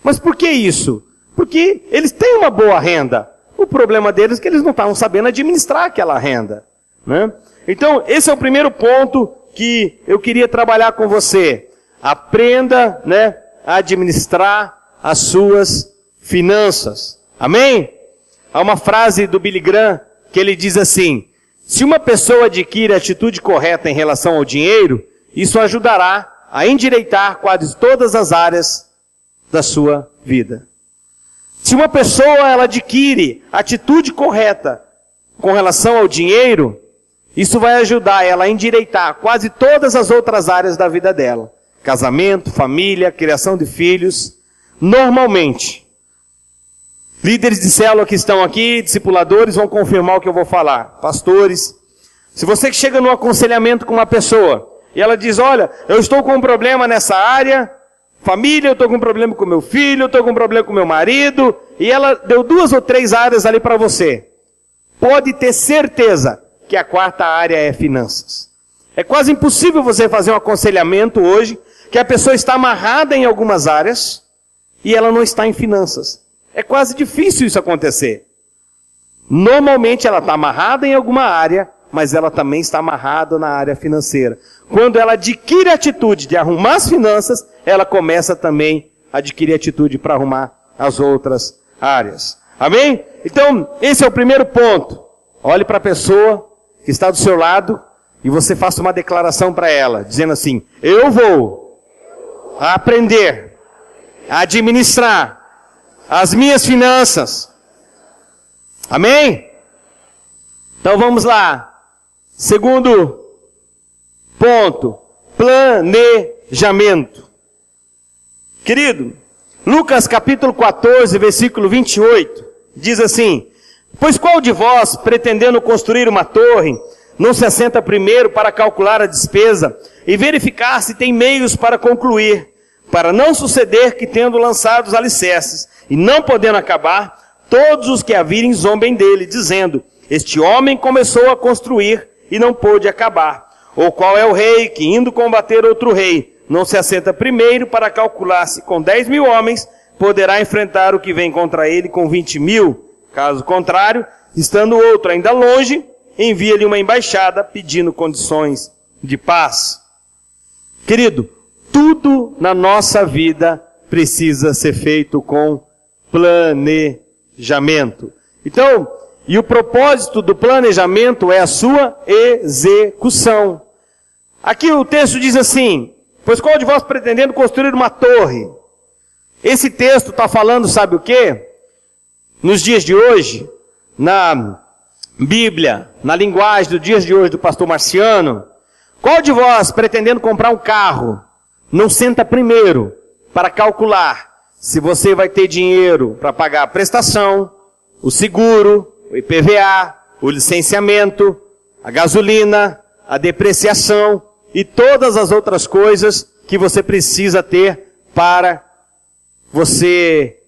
Mas por que isso? Porque eles têm uma boa renda. O problema deles é que eles não estavam sabendo administrar aquela renda, né? Então, esse é o primeiro ponto que eu queria trabalhar com você. Aprenda, né, a administrar as suas finanças. Amém? Há uma frase do Billy Graham que ele diz assim: se uma pessoa adquire a atitude correta em relação ao dinheiro, isso ajudará a endireitar quase todas as áreas da sua vida. Se uma pessoa ela adquire a atitude correta com relação ao dinheiro, isso vai ajudar ela a endireitar quase todas as outras áreas da vida dela. Casamento, família, criação de filhos. Normalmente, líderes de célula que estão aqui, discipuladores, vão confirmar o que eu vou falar. Pastores, se você chega no aconselhamento com uma pessoa, e ela diz, olha, eu estou com um problema nessa área, família, eu estou com um problema com meu filho, eu estou com um problema com meu marido, e ela deu 2 ou 3 áreas ali para você. Pode ter certeza que a 4ª área é finanças. É quase impossível você fazer um aconselhamento hoje, que a pessoa está amarrada em algumas áreas, e ela não está em finanças. É quase difícil isso acontecer. Normalmente ela está amarrada em alguma área, mas ela também está amarrada na área financeira. Quando ela adquire a atitude de arrumar as finanças, ela começa também a adquirir atitude para arrumar as outras áreas. Amém? Então, esse é o primeiro ponto. Olhe para a pessoa que está do seu lado e você faça uma declaração para ela, dizendo assim, eu vou aprender a administrar as minhas finanças. Amém? Então vamos lá. Segundo ponto, planejamento. Querido, Lucas capítulo 14, versículo 28, diz assim, pois qual de vós, pretendendo construir uma torre, não se assenta primeiro para calcular a despesa e verificar se tem meios para concluir, para não suceder que, tendo lançado os alicerces e não podendo acabar, todos os que a virem zombem dele, dizendo, este homem começou a construir e não pôde acabar. Ou qual é o rei que, indo combater outro rei, não se assenta primeiro para calcular se com 10.000 homens poderá enfrentar o que vem contra ele com 20.000. Caso contrário, estando outro ainda longe, envia-lhe uma embaixada pedindo condições de paz. Querido, tudo na nossa vida precisa ser feito com planejamento. Então, e o propósito do planejamento é a sua execução. Aqui o texto diz assim, pois qual de vós pretendendo construir uma torre? Esse texto está falando, sabe o quê? Nos dias de hoje, na Bíblia, na linguagem dos dias de hoje do pastor Marciano, qual de vós pretendendo comprar um carro, não senta primeiro para calcular se você vai ter dinheiro para pagar a prestação, o seguro, o IPVA, o licenciamento, a gasolina, a depreciação e todas as outras coisas que você precisa ter para você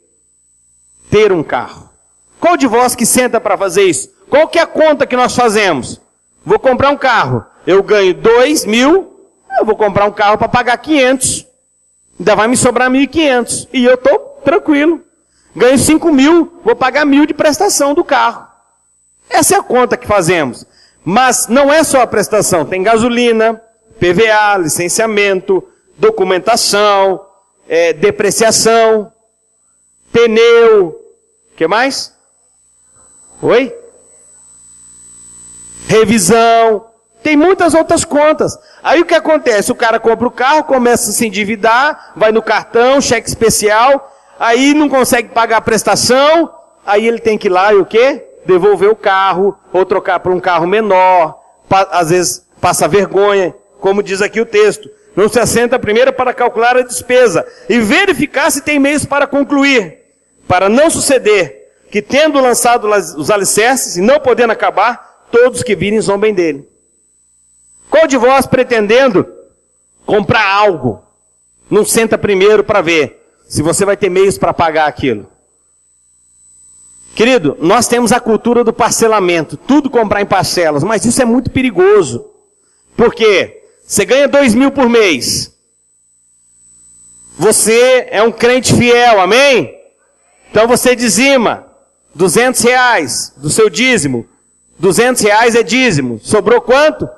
ter um carro? Qual de vós que senta para fazer isso? Qual que é a conta que nós fazemos? Vou comprar um carro, eu ganho 2.000, eu vou comprar um carro para pagar 500. Ainda vai me sobrar 1.500. E eu estou tranquilo. Ganho 5.000, vou pagar 1.000 de prestação do carro. Essa é a conta que fazemos. Mas não é só a prestação, tem gasolina, PVA, licenciamento, documentação, depreciação, pneu, o que mais? Oi? Revisão, tem muitas outras contas. Aí o que acontece? O cara compra o carro, começa a se endividar, vai no cartão, cheque especial, aí não consegue pagar a prestação, aí ele tem que ir lá e o quê? Devolver o carro, ou trocar por um carro menor, às vezes passa vergonha, como diz aqui o texto. Não se assenta primeiro para calcular a despesa e verificar se tem meios para concluir, para não suceder que, tendo lançado os alicerces e não podendo acabar, todos que virem zombem dele. Qual de vós, pretendendo comprar algo, não senta primeiro para ver se você vai ter meios para pagar aquilo? Querido, nós temos a cultura do parcelamento, tudo comprar em parcelas, mas isso é muito perigoso. Por quê? Você ganha 2.000 por mês. Você é um crente fiel, amém? Então você dizima R$200 do seu dízimo. R$200 é dízimo. Sobrou quanto?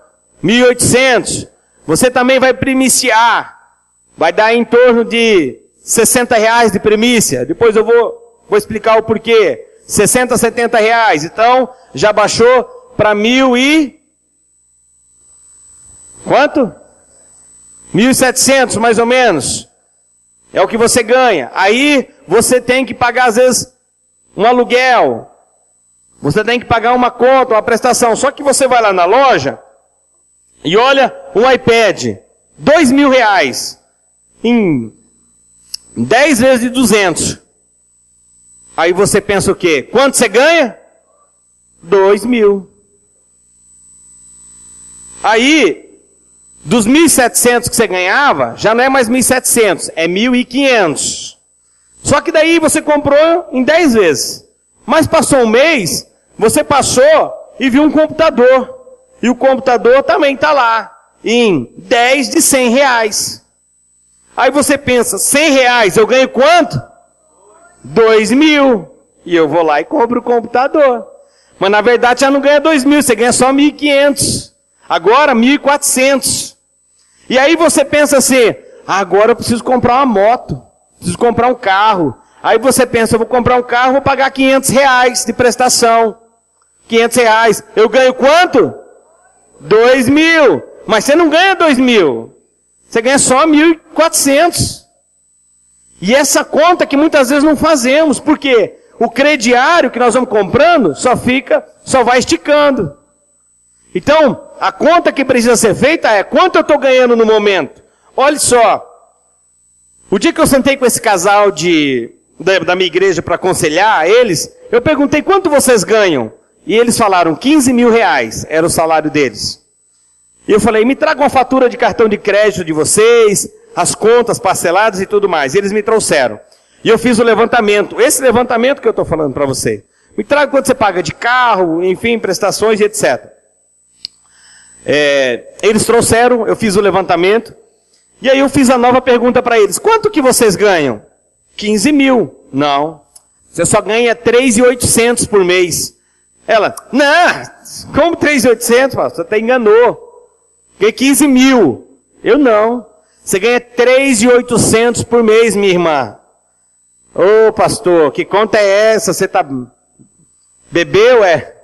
1.800. Você também vai primiciar. Vai dar em torno de R$60 de primícia. Depois eu vou explicar o porquê. 60, 70 reais. Então, já baixou para 1.000 e... Quanto? 1.700, mais ou menos. É o que você ganha. Aí, você tem que pagar, às vezes, um aluguel. Você tem que pagar uma conta, uma prestação. Só que você vai lá na loja e olha um iPad. R$2.000. Em 10 vezes de 200. Aí você pensa o quê? Quanto você ganha? 2.000. Aí, dos 1.700 que você ganhava, já não é mais 1.700, é 1.500. Só que daí você comprou em 10 vezes. Mas passou um mês, você passou e viu um computador. E o computador também está lá, em 10 de R$100. Aí você pensa, R$100 eu ganho quanto? 2.000. E eu vou lá e compro o computador. Mas na verdade já não ganha 2.000, você ganha só 1.500. Agora 1.400. E aí você pensa assim, agora eu preciso comprar uma moto. Preciso comprar um carro. Aí você pensa, eu vou comprar um carro, vou pagar R$500 de prestação. R$500. Eu ganho quanto? 2.000. Mas você não ganha 2.000. Você ganha só 1.400. E essa conta que muitas vezes não fazemos, porque o crediário que nós vamos comprando só vai esticando. Então, a conta que precisa ser feita é quanto eu estou ganhando no momento. Olha só, o dia que eu sentei com esse casal da minha igreja para aconselhar eles, eu perguntei quanto vocês ganham. E eles falaram R$15.000, era o salário deles. E eu falei, me traga uma fatura de cartão de crédito de vocês, as contas parceladas e tudo mais. E eles me trouxeram. E eu fiz o levantamento. Esse levantamento que eu estou falando para você. Me traga quanto você paga de carro, enfim, prestações e etc. Eles trouxeram, eu fiz o levantamento. E aí eu fiz a nova pergunta para eles. Quanto que vocês ganham? 15.000. Não. Você só ganha 3.800 por mês. Ela, não, como 3.800? Você até enganou. Ganhei 15.000. Eu não. Você ganha 3.800 por mês, minha irmã. Ô, pastor, que conta é essa? Você bebeu, é?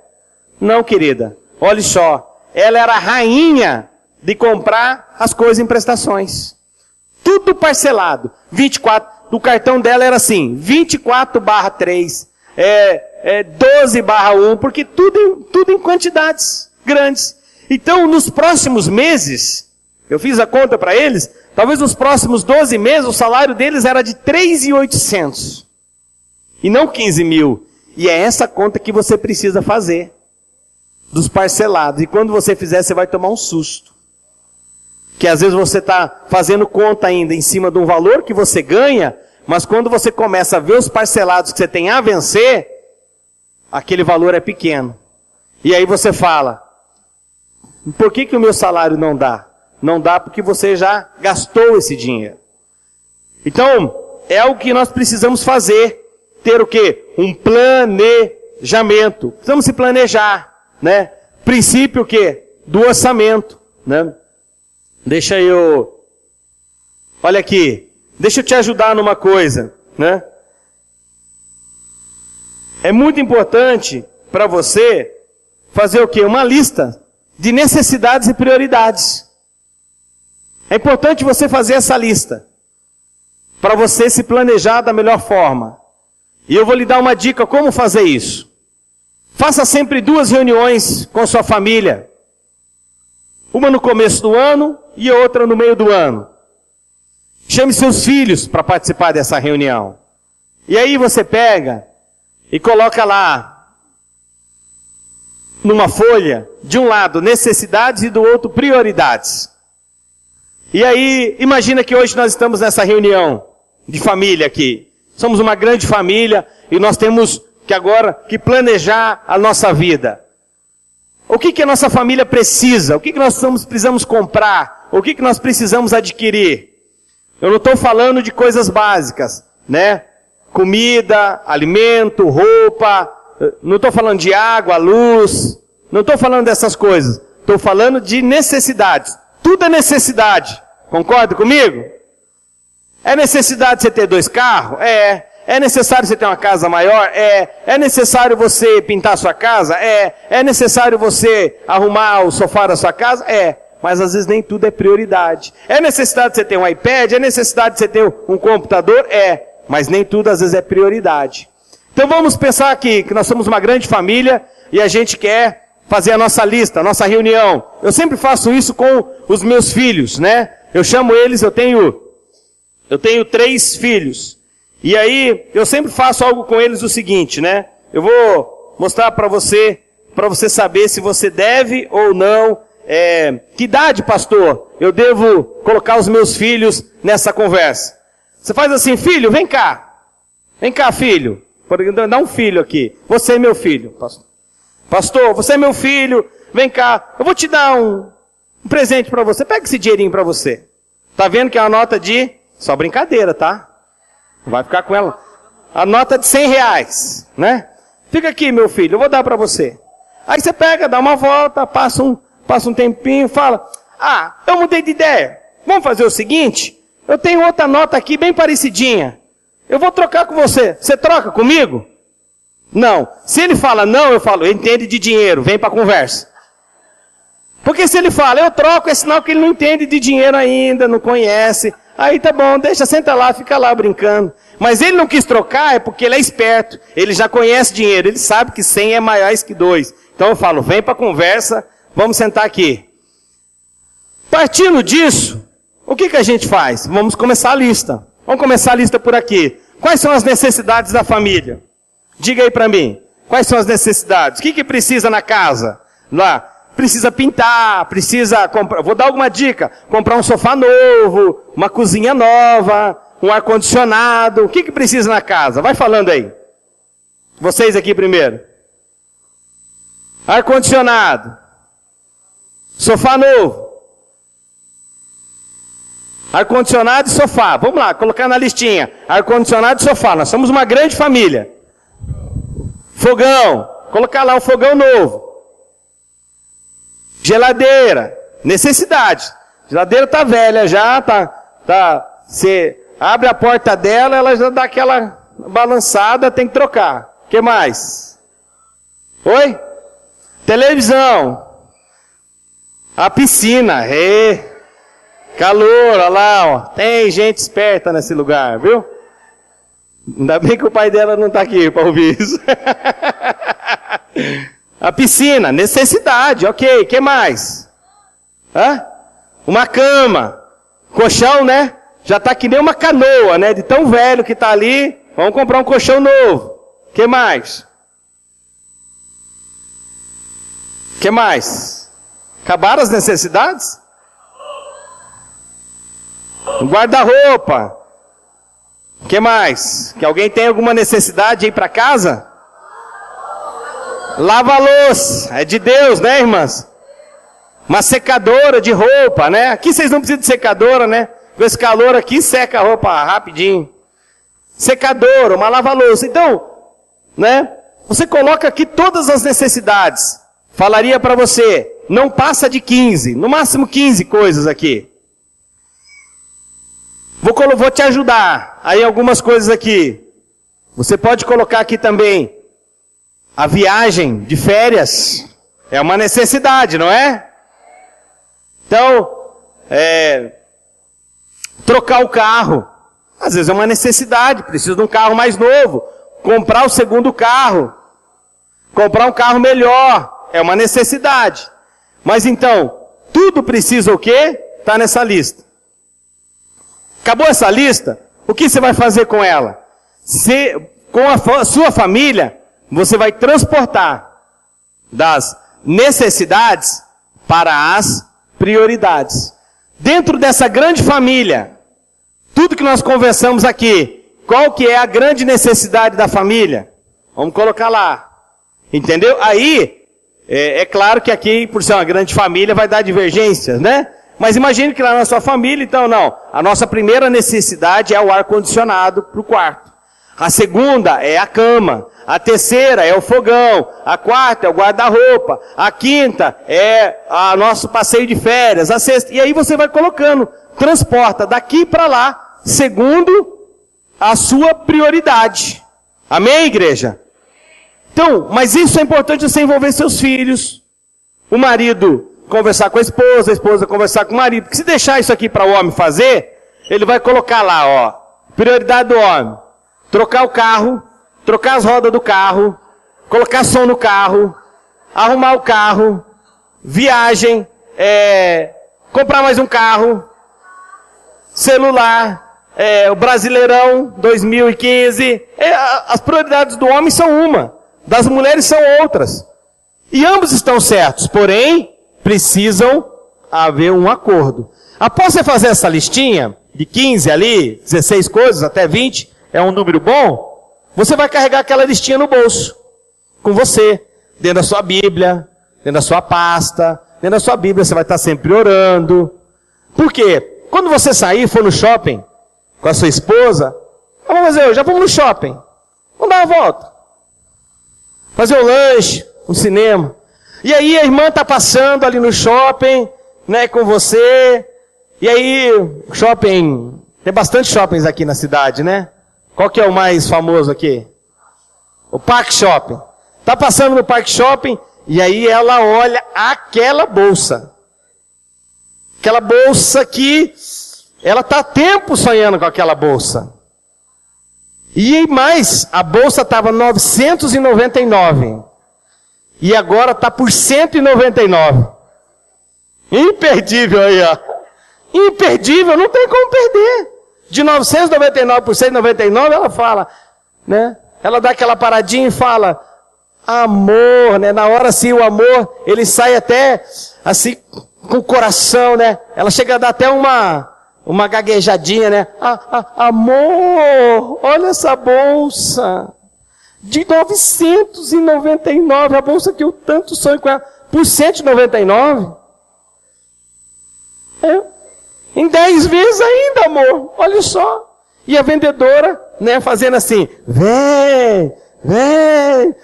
Não, querida. Olha só. Ela era a rainha de comprar as coisas em prestações. Tudo parcelado. 24. O cartão dela era assim, 24/3. 12/1, porque tudo em quantidades grandes. Então, nos próximos meses, eu fiz a conta para eles, talvez nos próximos 12 meses, o salário deles era de 3.800. E não 15.000. E é essa conta que você precisa fazer. Dos parcelados. E quando você fizer, você vai tomar um susto. Que às vezes você está fazendo conta ainda em cima de um valor que você ganha, mas quando você começa a ver os parcelados que você tem a vencer, aquele valor é pequeno. E aí você fala, por que o meu salário não dá? Não dá porque você já gastou esse dinheiro. Então, é algo que nós precisamos fazer. Ter o quê? Um planejamento. Precisamos se planejar, né? Princípio o quê? Do orçamento, né? Olha aqui. Deixa eu te ajudar numa coisa, né? É muito importante para você fazer o quê? Uma lista de necessidades e prioridades. É importante você fazer essa lista para você se planejar da melhor forma. E eu vou lhe dar uma dica como fazer isso. Faça sempre 2 reuniões com sua família. Uma no começo do ano e outra no meio do ano. Chame seus filhos para participar dessa reunião. E aí você pega e coloca lá, numa folha, de um lado necessidades e do outro prioridades. E aí, imagina que hoje nós estamos nessa reunião de família aqui. Somos uma grande família e nós temos que agora que planejar a nossa vida. O que a nossa família precisa? O que nós precisamos comprar? O que nós precisamos adquirir? Eu não estou falando de coisas básicas, né? Comida, alimento, roupa. Não estou falando de água, luz. Não estou falando dessas coisas. Estou falando de necessidades. Tudo é necessidade. Concorda comigo? É necessidade você ter 2 carros? É. É necessário você ter uma casa maior? É. É necessário você pintar a sua casa? É. É necessário você arrumar o sofá da sua casa? É. Mas às vezes nem tudo é prioridade. É necessidade você ter um iPad? É necessidade você ter um computador? É. Mas nem tudo às vezes é prioridade. Então vamos pensar aqui que nós somos uma grande família e a gente quer fazer a nossa lista, a nossa reunião. Eu sempre faço isso com os meus filhos, né? Eu chamo eles, eu tenho 3 filhos. E aí, eu sempre faço algo com eles o seguinte, né? Eu vou mostrar para você saber se você deve ou não. Que idade, pastor, eu devo colocar os meus filhos nessa conversa? Você faz assim, filho, vem cá. Vem cá, filho. Dá um filho aqui. Você é meu filho, pastor. Pastor, você é meu filho. Vem cá. Eu vou te dar um presente para você. Pega esse dinheirinho para você. Tá vendo que é uma nota de... Só brincadeira, tá? Não vai ficar com ela. A nota de R$100, né? Fica aqui, meu filho. Eu vou dar para você. Aí você pega, dá uma volta, passa um tempinho, fala... eu mudei de ideia. Vamos fazer o seguinte... Eu tenho outra nota aqui bem parecidinha. Eu vou trocar com você. Você troca comigo? Não. Se ele fala não, eu falo, ele entende de dinheiro, vem para a conversa. Porque se ele fala, eu troco, é sinal que ele não entende de dinheiro ainda, não conhece. Aí tá bom, deixa, senta lá, fica lá brincando. Mas ele não quis trocar, é porque ele é esperto. Ele já conhece dinheiro, ele sabe que 100 é maior que 2. Então eu falo, vem para a conversa, vamos sentar aqui. Partindo disso... O que a gente faz? Vamos começar a lista. Vamos começar a lista por aqui. Quais são as necessidades da família? Diga aí para mim. Quais são as necessidades? O que precisa na casa? Lá, precisa pintar, precisa comprar... Vou dar alguma dica. Comprar um sofá novo, uma cozinha nova, um ar-condicionado. O que precisa na casa? Vai falando aí. Vocês aqui primeiro. Ar-condicionado. Sofá novo. Ar-condicionado e sofá. Vamos lá, colocar na listinha. Ar-condicionado e sofá. Nós somos uma grande família. Fogão. Colocar lá um fogão novo. Geladeira. Necessidade. Geladeira tá velha já, você abre a porta dela, ela já dá aquela balançada, tem que trocar. O que mais? Oi? Televisão. A piscina. Calor, olha lá, ó. Tem gente esperta nesse lugar, viu? Ainda bem que o pai dela não está aqui para ouvir isso. A piscina, necessidade, ok. O que mais? Uma cama. Colchão, né? Já está que nem uma canoa, né? De tão velho que está ali. Vamos comprar um colchão novo. O que mais? O que mais? Acabaram as necessidades? Um guarda-roupa. O que mais? Que alguém tem alguma necessidade de ir para casa? Lava-louça. É de Deus, né, irmãs? Uma secadora de roupa, né? Aqui vocês não precisam de secadora, né? Com esse calor aqui, seca a roupa rapidinho. Secadora, uma lava-louça. Então, né? Você coloca aqui todas as necessidades. Falaria para você, não passa de 15, no máximo 15 coisas aqui. Vou te ajudar. Aí algumas coisas aqui. Você pode colocar aqui também a viagem de férias. É uma necessidade, não é? Então, trocar o carro. Às vezes é uma necessidade. Precisa de um carro mais novo. Comprar o segundo carro. Comprar um carro melhor. É uma necessidade. Mas então, tudo precisa o quê? Está nessa lista. Acabou essa lista? O que você vai fazer com ela? Com a sua família, você vai transportar das necessidades para as prioridades. Dentro dessa grande família, tudo que nós conversamos aqui, qual que é a grande necessidade da família? Vamos colocar lá. Entendeu? Aí, é claro que aqui, por ser uma grande família, vai dar divergências, né? Mas imagine que lá na sua família, então não. A nossa primeira necessidade é o ar-condicionado para o quarto. A segunda é a cama. A terceira é o fogão. A quarta é o guarda-roupa. A quinta é o nosso passeio de férias. A sexta. E aí você vai colocando. Transporta daqui para lá, segundo a sua prioridade. Amém, igreja? Então, mas isso é importante você envolver seus filhos. O marido conversar com a esposa conversar com o marido. Porque se deixar isso aqui para o homem fazer, ele vai colocar lá, ó, prioridade do homem. Trocar o carro, trocar as rodas do carro, colocar som no carro, arrumar o carro, viagem, comprar mais um carro, celular, o Brasileirão 2015. As prioridades do homem são uma, das mulheres são outras. E ambos estão certos, porém, precisam haver um acordo. Após você fazer essa listinha, de 15 ali, 16 coisas, até 20, é um número bom, você vai carregar aquela listinha no bolso, com você, dentro da sua Bíblia, dentro da sua pasta, dentro da sua Bíblia você vai estar sempre orando. Por quê? Quando você sair, for no shopping, com a sua esposa, vamos fazer, já vamos no shopping, vamos dar uma volta, fazer um lanche, um cinema. E aí a irmã está passando ali no shopping, né, com você. E aí, shopping, tem bastante shoppings aqui na cidade, né? Qual que é o mais famoso aqui? O Parque Shopping. Está passando no Parque Shopping e aí ela olha aquela bolsa. Aquela bolsa que ela está há tempo sonhando com aquela bolsa. E mais, a bolsa estava 999. E agora está por 199. Imperdível aí, ó. Imperdível, não tem como perder. De 999 por 199, ela fala, né? Ela dá aquela paradinha e fala, amor, né? Na hora assim, o amor, ele sai até, assim, com o coração, né? Ela chega a dar até uma gaguejadinha, né? Amor, olha essa bolsa. De 999, a bolsa que eu tanto sonho com ela, por 199. Em 10 vezes ainda, amor. Olha só. E a vendedora, né, fazendo assim, vem. Né?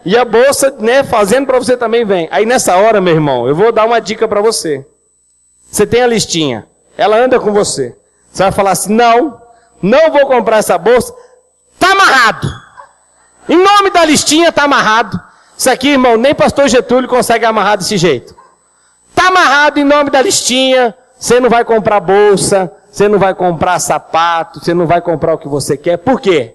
E a bolsa, né, fazendo para você também vem. Aí nessa hora, meu irmão, eu vou dar uma dica para você. Você tem a listinha. Ela anda com você. Você vai falar assim, não vou comprar essa bolsa. Está amarrado. Em nome da listinha, está amarrado. Isso aqui, irmão, nem pastor Getúlio consegue amarrar desse jeito. Está amarrado em nome da listinha. Você não vai comprar bolsa, você não vai comprar sapato, você não vai comprar o que você quer. Por quê?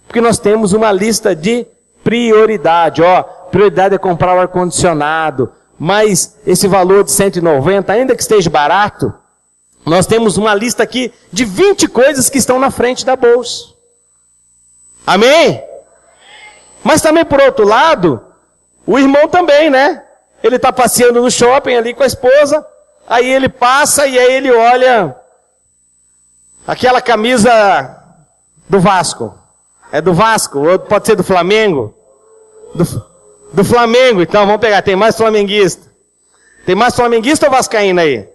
Porque nós temos uma lista de prioridade. Ó, prioridade é comprar o ar-condicionado. Mas esse valor de 190, ainda que esteja barato, nós temos uma lista aqui de 20 coisas que estão na frente da bolsa. Amém? Mas também por outro lado, o irmão também, né? Ele está passeando no shopping ali com a esposa, aí ele passa e aí ele olha Aquela camisa do Vasco. É do Vasco? Ou pode ser do Flamengo? Do Flamengo, então vamos pegar. Tem mais flamenguista? Tem mais flamenguista ou vascaíno aí?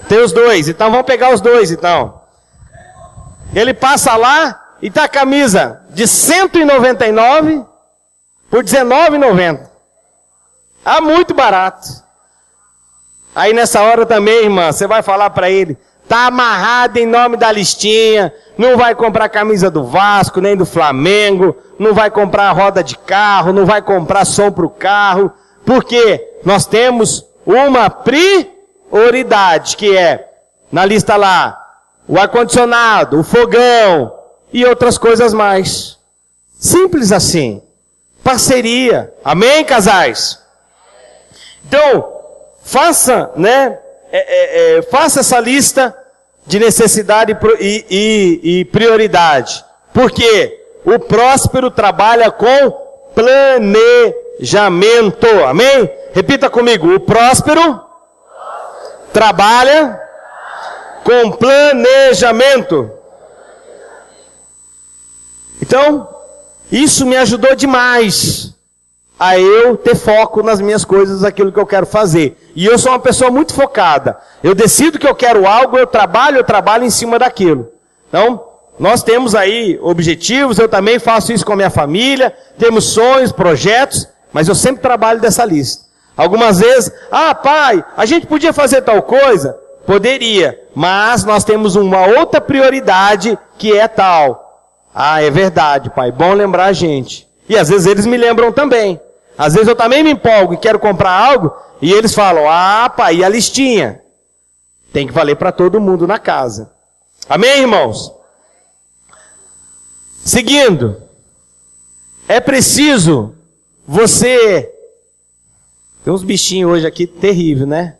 Tem os dois. Então vamos pegar os dois, então. Ele passa lá e tá a camisa de R$199 por R$19,90. Ah, muito barato. Aí nessa hora também, irmã, você vai falar para ele, tá amarrado em nome da listinha, não vai comprar camisa do Vasco, nem do Flamengo, não vai comprar roda de carro, não vai comprar som para o carro, porque nós temos uma prioridade, que é, na lista lá, o ar-condicionado, o fogão e outras coisas mais. Simples assim. Parceria. Amém, casais? Então, faça, né? Faça essa lista de necessidade e prioridade. Porque o próspero trabalha com planejamento. Amém? Repita comigo. O próspero trabalha com planejamento. Então, isso me ajudou demais a eu ter foco nas minhas coisas, aquilo que eu quero fazer. E eu sou uma pessoa muito focada. Eu decido que eu quero algo, eu trabalho em cima daquilo. Então, nós temos aí objetivos, eu também faço isso com a minha família, temos sonhos, projetos, mas eu sempre trabalho dessa lista. Algumas vezes, pai, a gente podia fazer tal coisa? Poderia, mas nós temos uma outra prioridade que é tal. É verdade, pai, bom lembrar a gente. E às vezes eles me lembram também. Às vezes eu também me empolgo e quero comprar algo, e eles falam, pai, e a listinha? Tem que valer para todo mundo na casa. Amém, irmãos? Seguindo, é preciso você... Tem uns bichinhos hoje aqui terrível, né?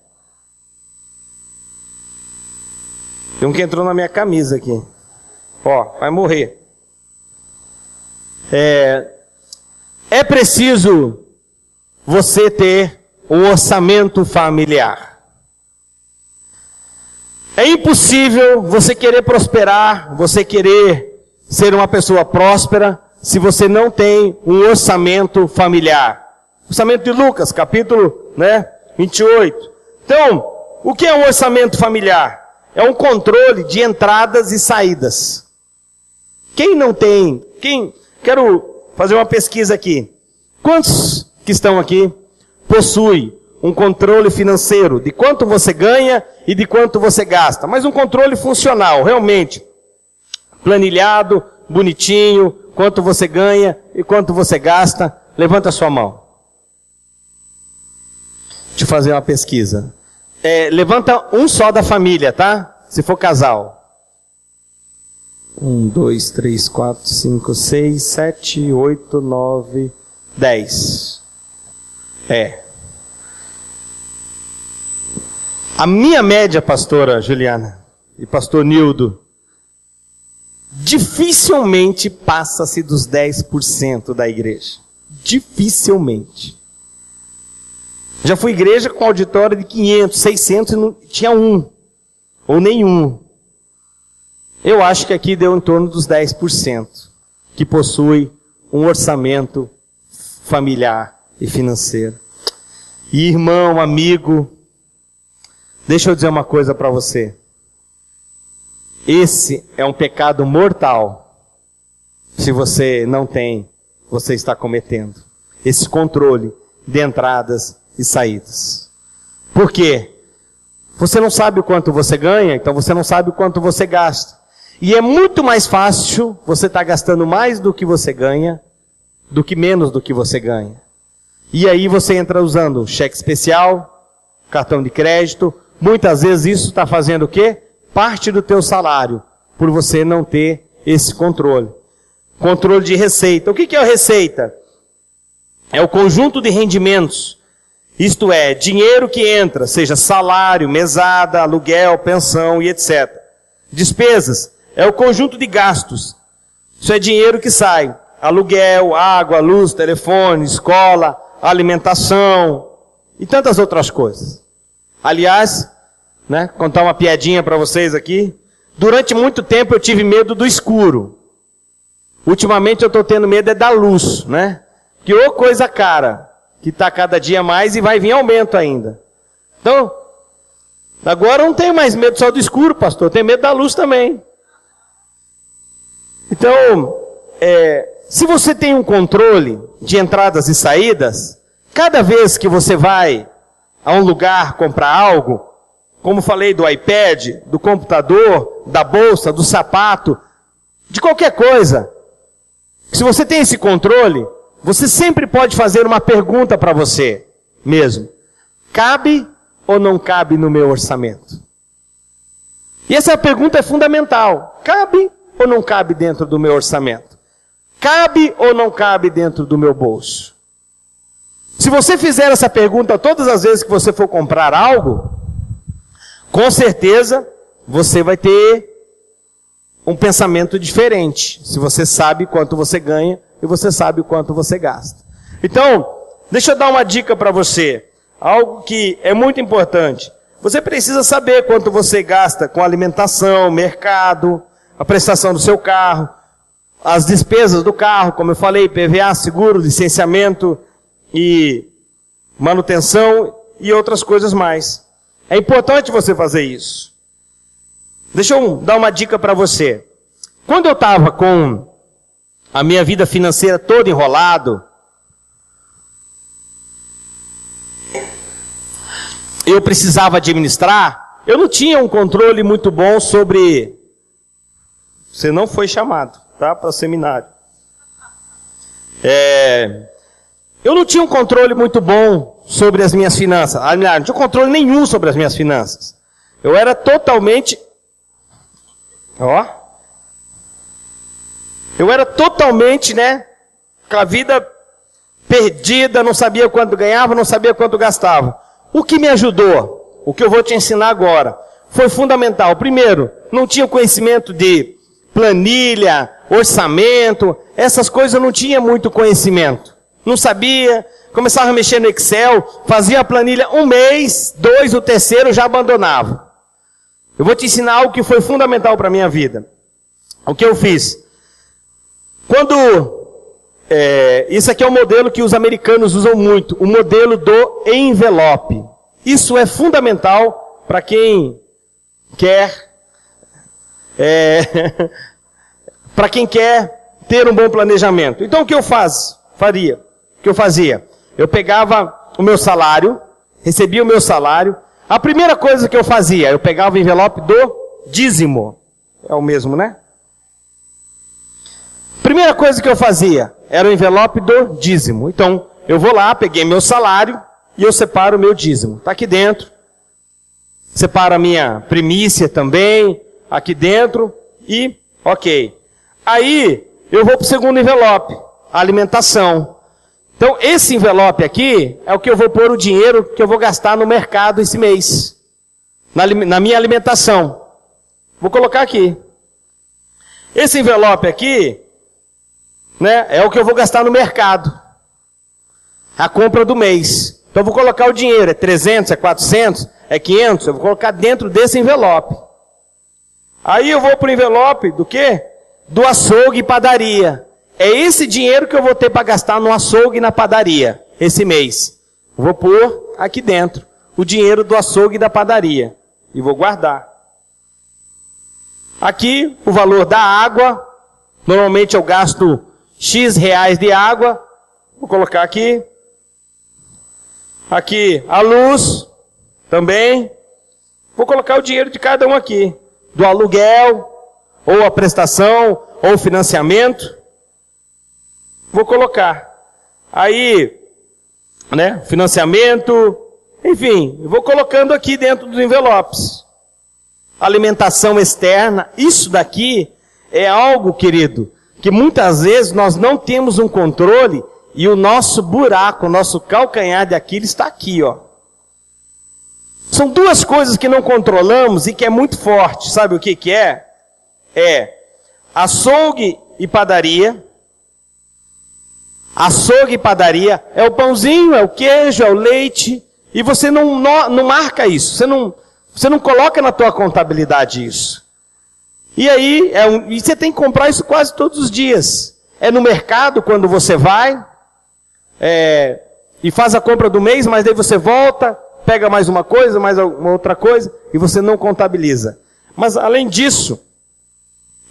Tem um que entrou na minha camisa aqui. Vai morrer. É preciso você ter um orçamento familiar. É impossível você querer prosperar, você querer ser uma pessoa próspera, se você não tem um orçamento familiar. Orçamento de Lucas, capítulo 28. Então, o que é um orçamento familiar? É um controle de entradas e saídas. Quem não tem? Quero fazer uma pesquisa aqui. Quantos que estão aqui possuem um controle financeiro de quanto você ganha e de quanto você gasta? Mas um controle funcional, realmente. Planilhado, bonitinho, quanto você ganha e quanto você gasta. Levanta a sua mão. Deixa eu fazer uma pesquisa. Levanta um só da família, tá? Se for casal. 1, 2, 3, 4, 5, 6, 7, 8, 9, 10. A minha média, pastora Juliana e pastor Nildo, dificilmente passa-se dos 10% da igreja. Dificilmente. Já fui igreja com auditório de 500, 600 e não tinha um. Ou nenhum. Eu acho que aqui deu em torno dos 10% que possui um orçamento familiar e financeiro. E irmão, amigo, deixa eu dizer uma coisa para você. Esse é um pecado mortal. Se você não tem, você está cometendo esse controle de entradas e saídas. Por quê? Você não sabe o quanto você ganha, então você não sabe o quanto você gasta. E é muito mais fácil você estar gastando mais do que você ganha, do que menos do que você ganha. E aí você entra usando cheque especial, cartão de crédito. Muitas vezes isso está fazendo o quê? Parte do teu salário, por você não ter esse controle. Controle de receita. O que é a receita? É o conjunto de rendimentos. Isto é, dinheiro que entra, seja salário, mesada, aluguel, pensão e etc. Despesas é o conjunto de gastos. Isso é dinheiro que sai. Aluguel, água, luz, telefone, escola, alimentação e tantas outras coisas. Aliás, contar uma piadinha para vocês aqui. Durante muito tempo eu tive medo do escuro. Ultimamente eu estou tendo medo da luz, né? Que ô coisa cara, que está cada dia mais e vai vir aumento ainda. Então, agora eu não tenho mais medo só do escuro, pastor, eu tenho medo da luz também. Então, se você tem um controle de entradas e saídas, cada vez que você vai a um lugar comprar algo, como falei do iPad, do computador, da bolsa, do sapato, de qualquer coisa, se você tem esse controle, você sempre pode fazer uma pergunta para você mesmo. Cabe ou não cabe no meu orçamento? E essa pergunta é fundamental. Cabe ou não cabe dentro do meu orçamento? Cabe ou não cabe dentro do meu bolso? Se você fizer essa pergunta todas as vezes que você for comprar algo, com certeza você vai ter um pensamento diferente. Se você sabe quanto você ganha e você sabe quanto você gasta. Então, deixa eu dar uma dica para você. Algo que é muito importante. Você precisa saber quanto você gasta com alimentação, mercado, a prestação do seu carro, as despesas do carro, como eu falei, PVA, seguro, licenciamento e manutenção e outras coisas mais. É importante você fazer isso. Deixa eu dar uma dica para você. Quando eu estava com a minha vida financeira toda enrolado, eu precisava administrar, eu não tinha um controle muito bom sobre... Você não foi chamado, tá? Para seminário. Eu não tinha um controle muito bom sobre as minhas finanças. Não tinha controle nenhum sobre as minhas finanças. Eu era totalmente... Eu era totalmente, com a vida perdida, não sabia quanto ganhava, não sabia quanto gastava. O que me ajudou, o que eu vou te ensinar agora, foi fundamental. Primeiro, não tinha conhecimento de planilha, orçamento, essas coisas eu não tinha muito conhecimento. Não sabia, começava a mexer no Excel, fazia a planilha um mês, 2, o terceiro já abandonava. Eu vou te ensinar algo que foi fundamental para a minha vida. O que eu fiz? Isso aqui é um modelo que os americanos usam muito, o modelo do envelope. Isso é fundamental para quem quer, para quem quer ter um bom planejamento. Então o que eu fazia? Eu pegava o meu salário, recebia o meu salário. A primeira coisa que eu fazia, eu pegava o envelope do dízimo. É o mesmo, né? Primeira coisa que eu fazia era o envelope do dízimo. Então, eu vou lá, peguei meu salário e eu separo o meu dízimo. Está aqui dentro. Separo a minha primícia também, aqui dentro e ok. Aí, eu vou para o segundo envelope, a alimentação. Então, esse envelope aqui é o que eu vou pôr o dinheiro que eu vou gastar no mercado esse mês. Na minha alimentação. Vou colocar aqui. Esse envelope aqui, é o que eu vou gastar no mercado. A compra do mês. Então, eu vou colocar o dinheiro. É 300, é 400, é 500. Eu vou colocar dentro desse envelope. Aí eu vou para o envelope do quê? Do açougue e padaria. É esse dinheiro que eu vou ter para gastar no açougue e na padaria, esse mês. Vou pôr aqui dentro o dinheiro do açougue e da padaria. E vou guardar. Aqui, o valor da água. Normalmente eu gasto X reais de água. Vou colocar aqui. Aqui, a luz. Também. Vou colocar o dinheiro de cada um aqui. Do aluguel, ou a prestação, ou o financiamento. Vou colocar. Aí, financiamento, enfim, eu vou colocando aqui dentro dos envelopes. Alimentação externa, isso daqui é algo, querido, que muitas vezes nós não temos um controle e o nosso buraco, o nosso calcanhar de Aquiles está aqui, ó. São duas coisas que não controlamos e que é muito forte. Sabe o que é? É açougue e padaria. Açougue e padaria é o pãozinho, é o queijo, é o leite. E você não marca isso. Você não coloca na tua contabilidade isso. E aí, e você tem que comprar isso quase todos os dias. É no mercado, quando você vai, e faz a compra do mês, mas daí você volta, pega mais uma coisa, mais uma outra coisa, e você não contabiliza. Mas além disso,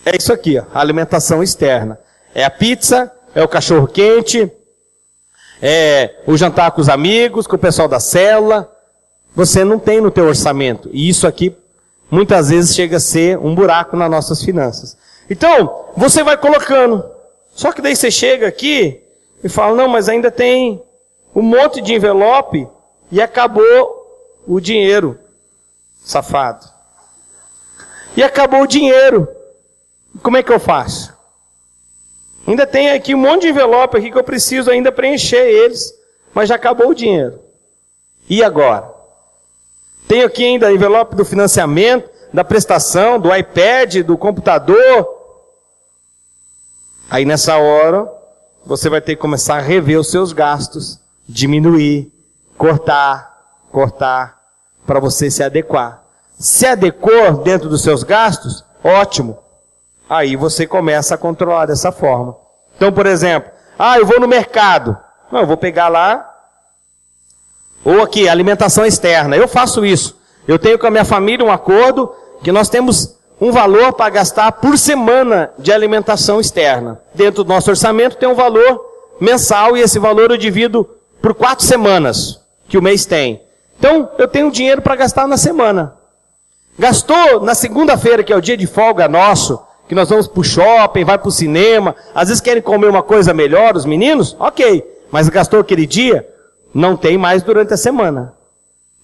é isso aqui, ó, a alimentação externa. É a pizza, é o cachorro quente, é o jantar com os amigos, com o pessoal da célula. Você não tem no teu orçamento. E isso aqui, muitas vezes, chega a ser um buraco nas nossas finanças. Então, você vai colocando. Só que daí você chega aqui e fala, não, mas ainda tem um monte de envelope e acabou o dinheiro. Safado. E acabou o dinheiro. Como é que eu faço? Ainda tem aqui um monte de envelope aqui que eu preciso ainda preencher eles, mas já acabou o dinheiro. E agora? Tenho aqui ainda envelope do financiamento, da prestação, do iPad, do computador. Aí nessa hora, você vai ter que começar a rever os seus gastos, diminuir, cortar, para você se adequar. Se adequou dentro dos seus gastos, ótimo. Aí você começa a controlar dessa forma. Então, por exemplo, eu vou no mercado. Não, eu vou pegar lá. Ou aqui, alimentação externa. Eu faço isso. Eu tenho com a minha família um acordo que nós temos um valor para gastar por semana de alimentação externa. Dentro do nosso orçamento tem um valor mensal e esse valor eu divido por 4 semanas que o mês tem. Então, eu tenho dinheiro para gastar na semana. Gastou na segunda-feira, que é o dia de folga nosso, que nós vamos para o shopping, vai para o cinema, às vezes querem comer uma coisa melhor, os meninos, ok, mas gastou aquele dia, não tem mais durante a semana.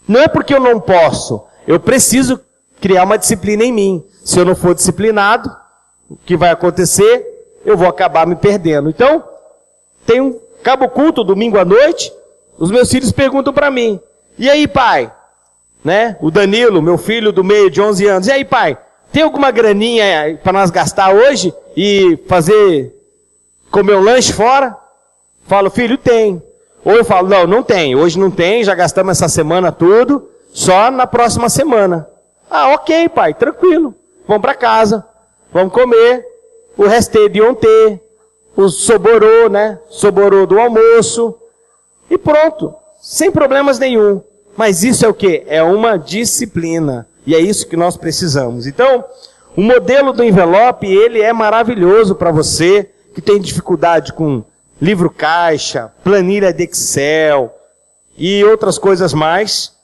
Não é porque eu não posso, eu preciso criar uma disciplina em mim. Se eu não for disciplinado, o que vai acontecer? Eu vou acabar me perdendo. Então, acaba o culto domingo à noite, os meus filhos perguntam para mim, e aí pai? Né? O Danilo, meu filho do meio de 11 anos, e aí pai? Tem alguma graninha para nós gastar hoje e comer um lanche fora? Falo, filho, tem. Ou eu falo, não tem. Hoje não tem, já gastamos essa semana tudo, só na próxima semana. Ok, pai, tranquilo. Vamos para casa, vamos comer. O restê de ontem, o soborô, né? Soborô do almoço. E pronto, sem problemas nenhum. Mas isso é o quê? É uma disciplina. E é isso que nós precisamos. Então, o modelo do envelope, ele é maravilhoso para você que tem dificuldade com livro caixa, planilha de Excel e outras coisas mais.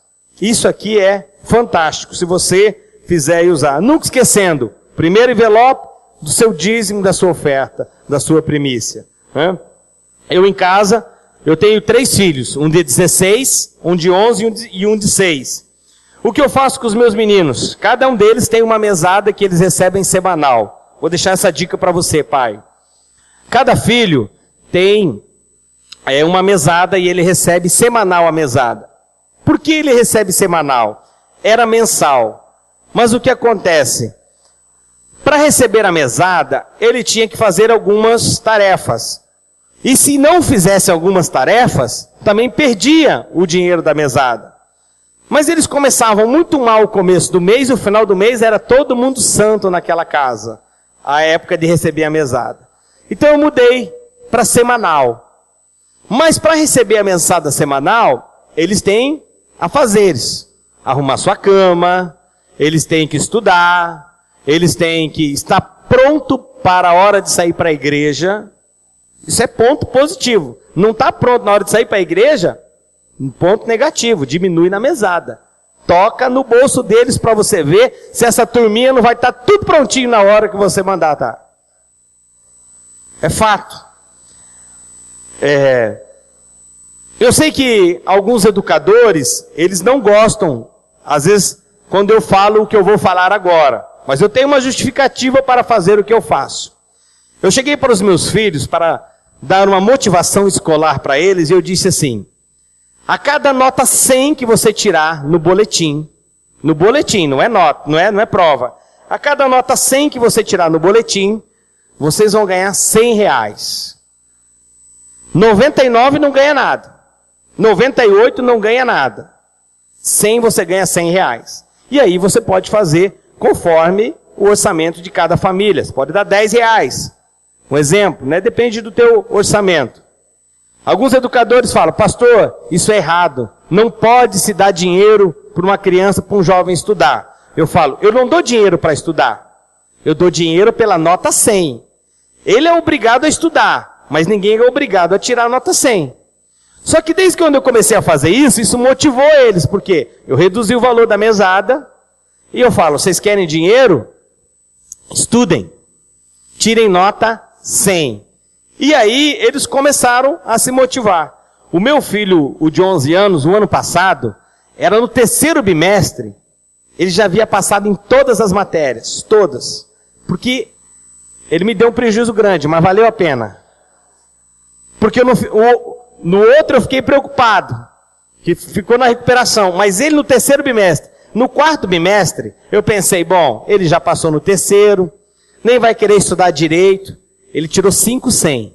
Isso aqui é fantástico, se você fizer e usar. Nunca esquecendo, primeiro envelope do seu dízimo, da sua oferta, da sua primícia. Eu em casa, eu tenho 3 filhos, um de 16, um de 11 e um de 6. O que eu faço com os meus meninos? Cada um deles tem uma mesada que eles recebem semanal. Vou deixar essa dica para você, pai. Cada filho tem uma mesada e ele recebe semanal a mesada. Por que ele recebe semanal? Era mensal. Mas o que acontece? Para receber a mesada, ele tinha que fazer algumas tarefas. E se não fizesse algumas tarefas, também perdia o dinheiro da mesada. Mas eles começavam muito mal o começo do mês, e o final do mês era todo mundo santo naquela casa, a época de receber a mesada. Então eu mudei para semanal. Mas para receber a mesada semanal, eles têm afazeres. Arrumar sua cama, eles têm que estudar, eles têm que estar pronto para a hora de sair para a igreja. Isso é ponto positivo. Não está pronto na hora de sair para a igreja? Um ponto negativo, diminui na mesada. Toca no bolso deles para você ver se essa turminha não vai estar tudo prontinho na hora que você mandar, tá? É fato. Eu sei que alguns educadores, eles não gostam, às vezes, quando eu falo o que eu vou falar agora. Mas eu tenho uma justificativa para fazer o que eu faço. Eu cheguei para os meus filhos para dar uma motivação escolar para eles e eu disse assim: a cada nota 100 que você tirar no boletim, não é nota, não é prova. A cada nota 100 que você tirar no boletim, vocês vão ganhar R$100. 99 não ganha nada. 98 não ganha nada. 100 você ganha R$100. E aí você pode fazer conforme o orçamento de cada família. Você pode dar R$10. Um exemplo, né? Depende do teu orçamento. Alguns educadores falam, pastor, isso é errado. Não pode se dar dinheiro para uma criança, para um jovem estudar. Eu falo, eu não dou dinheiro para estudar. Eu dou dinheiro pela nota 100. Ele é obrigado a estudar, mas ninguém é obrigado a tirar a nota 100. Só que desde quando eu comecei a fazer isso, isso motivou eles, porque eu reduzi o valor da mesada e eu falo, vocês querem dinheiro? Estudem. Tirem nota 100. E aí eles começaram a se motivar. O meu filho, o de 11 anos, o ano passado, era no 3º bimestre, ele já havia passado em todas as matérias, todas. Porque ele me deu um prejuízo grande, mas valeu a pena. Porque no outro eu fiquei preocupado, que ficou na recuperação, mas ele no 3º bimestre. No 4º bimestre, eu pensei, bom, ele já passou no 3º, nem vai querer estudar direito. Ele tirou 500.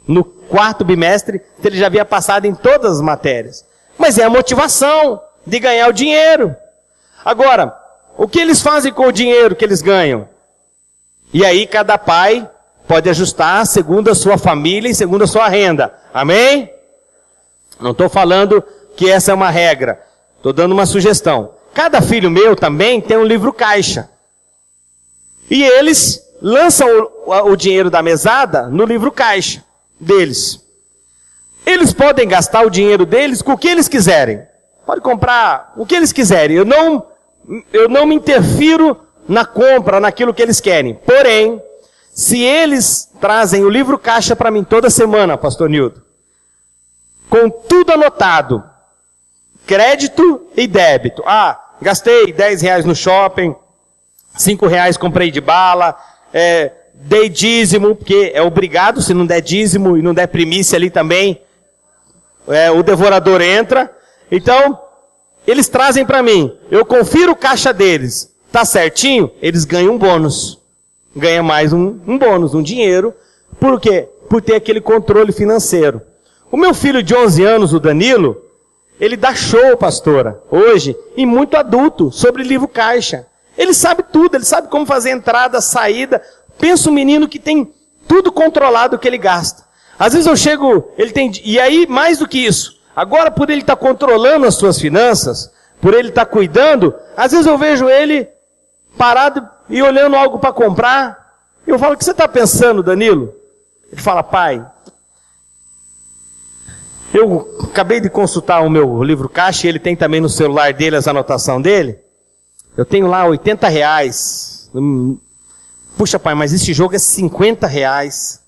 No 4º bimestre, ele já havia passado em todas as matérias. Mas é a motivação de ganhar o dinheiro. Agora, o que eles fazem com o dinheiro que eles ganham? E aí cada pai pode ajustar segundo a sua família e segundo a sua renda. Amém? Não estou falando que essa é uma regra. Estou dando uma sugestão. Cada filho meu também tem um livro caixa. E eles lançam o dinheiro da mesada no livro caixa deles. Eles podem gastar o dinheiro deles com o que eles quiserem. Pode comprar o que eles quiserem. Eu não me interfiro na compra, naquilo que eles querem. Porém, se eles trazem o livro caixa para mim toda semana, pastor Nildo, com tudo anotado, crédito e débito. Gastei R$10 no shopping, R$5 comprei de bala, dei dízimo, porque é obrigado, se não der dízimo e não der primícia ali também, o devorador entra. Então, eles trazem para mim, eu confiro o caixa deles, tá certinho? Eles ganham um bônus. Ganha mais um bônus, um dinheiro. Por quê? Por ter aquele controle financeiro. O meu filho de 11 anos, o Danilo, ele dá show, pastora, hoje, e muito adulto, sobre livro caixa. Ele sabe tudo, ele sabe como fazer entrada, saída. Pensa um menino que tem tudo controlado que ele gasta. Às vezes eu chego, ele tem, e aí mais do que isso, agora por ele estar controlando as suas finanças, por ele estar cuidando, às vezes eu vejo ele parado e olhando algo para comprar. Eu falo, o que você está pensando, Danilo? Ele fala, pai, eu acabei de consultar o meu livro caixa, e ele tem também no celular dele as anotações dele. Eu tenho lá R$80. Puxa, pai, mas esse jogo é R$50.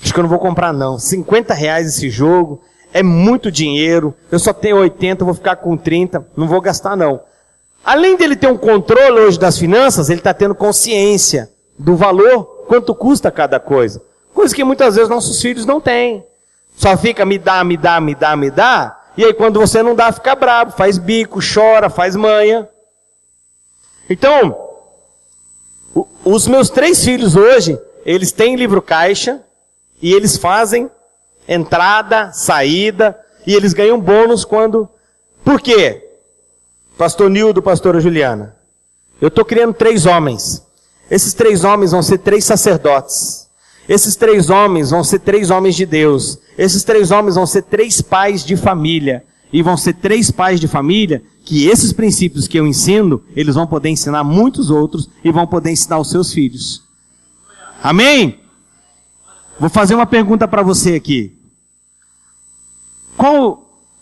Acho que eu não vou comprar, não. R$50 esse jogo. É muito dinheiro. Eu só tenho 80, vou ficar com 30. Não vou gastar, não. Além dele ter um controle hoje das finanças, ele está tendo consciência do valor, quanto custa cada coisa. Coisa que muitas vezes nossos filhos não têm. Só fica me dá. E aí quando você não dá, fica bravo. Faz bico, chora, faz manha. Então, os meus 3 filhos hoje, eles têm livro caixa, e eles fazem entrada, saída, e eles ganham bônus quando... Por quê? Pastor Nildo, pastora Juliana, eu estou criando 3 homens. Esses 3 homens vão ser 3 sacerdotes. Esses 3 homens vão ser 3 homens de Deus. Esses 3 homens vão ser 3 pais de família. E vão ser 3 pais de família que esses princípios que eu ensino, eles vão poder ensinar muitos outros e vão poder ensinar os seus filhos. Amém? Vou fazer uma pergunta para você aqui.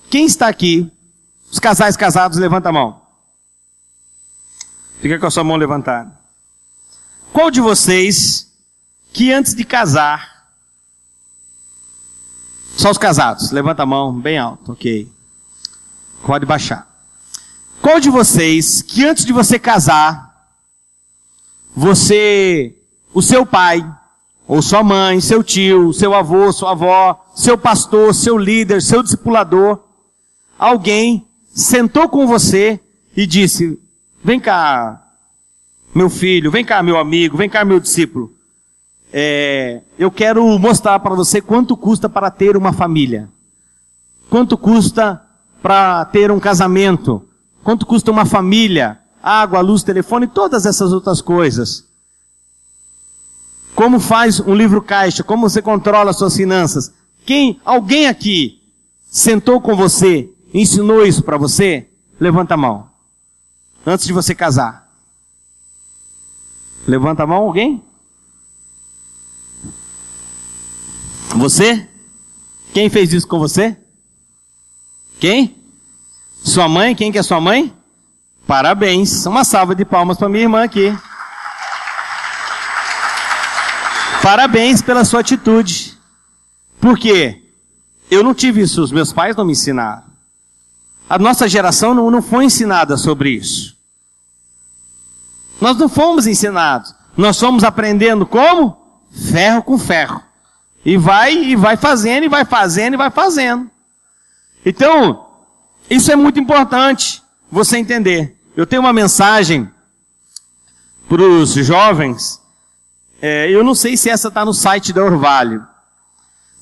Quem está aqui? Os casais casados, levanta a mão. Fica com a sua mão levantada. Qual de vocês que antes de casar... Só os casados, levanta a mão bem alto, ok. Pode baixar. Qual de vocês que antes de você casar, o seu pai, ou sua mãe, seu tio, seu avô, sua avó, seu pastor, seu líder, seu discipulador, alguém sentou com você e disse, vem cá, meu filho, vem cá, meu amigo, vem cá, meu discípulo. Eu quero mostrar para você quanto custa para ter uma família. Quanto custa para ter um casamento. Quanto custa uma família água, luz, telefone, todas essas outras coisas. Como faz um livro caixa? Como você controla as suas finanças? Alguém aqui sentou com você, ensinou isso para você? Levanta a mão. Antes de você casar. Levanta a mão, alguém? Você? Quem fez isso com você? Quem? Sua mãe? Quem que é sua mãe? Parabéns. Uma salva de palmas para minha irmã aqui. Parabéns pela sua atitude. Por quê? Eu não tive isso, os meus pais não me ensinaram. A nossa geração não foi ensinada sobre isso. Nós não fomos ensinados. Nós fomos aprendendo como? Ferro com ferro. E vai fazendo, e vai fazendo, e vai fazendo. Então, isso é muito importante você entender. Eu tenho uma mensagem para os jovens. Eu não sei se essa está no site da Orvalho.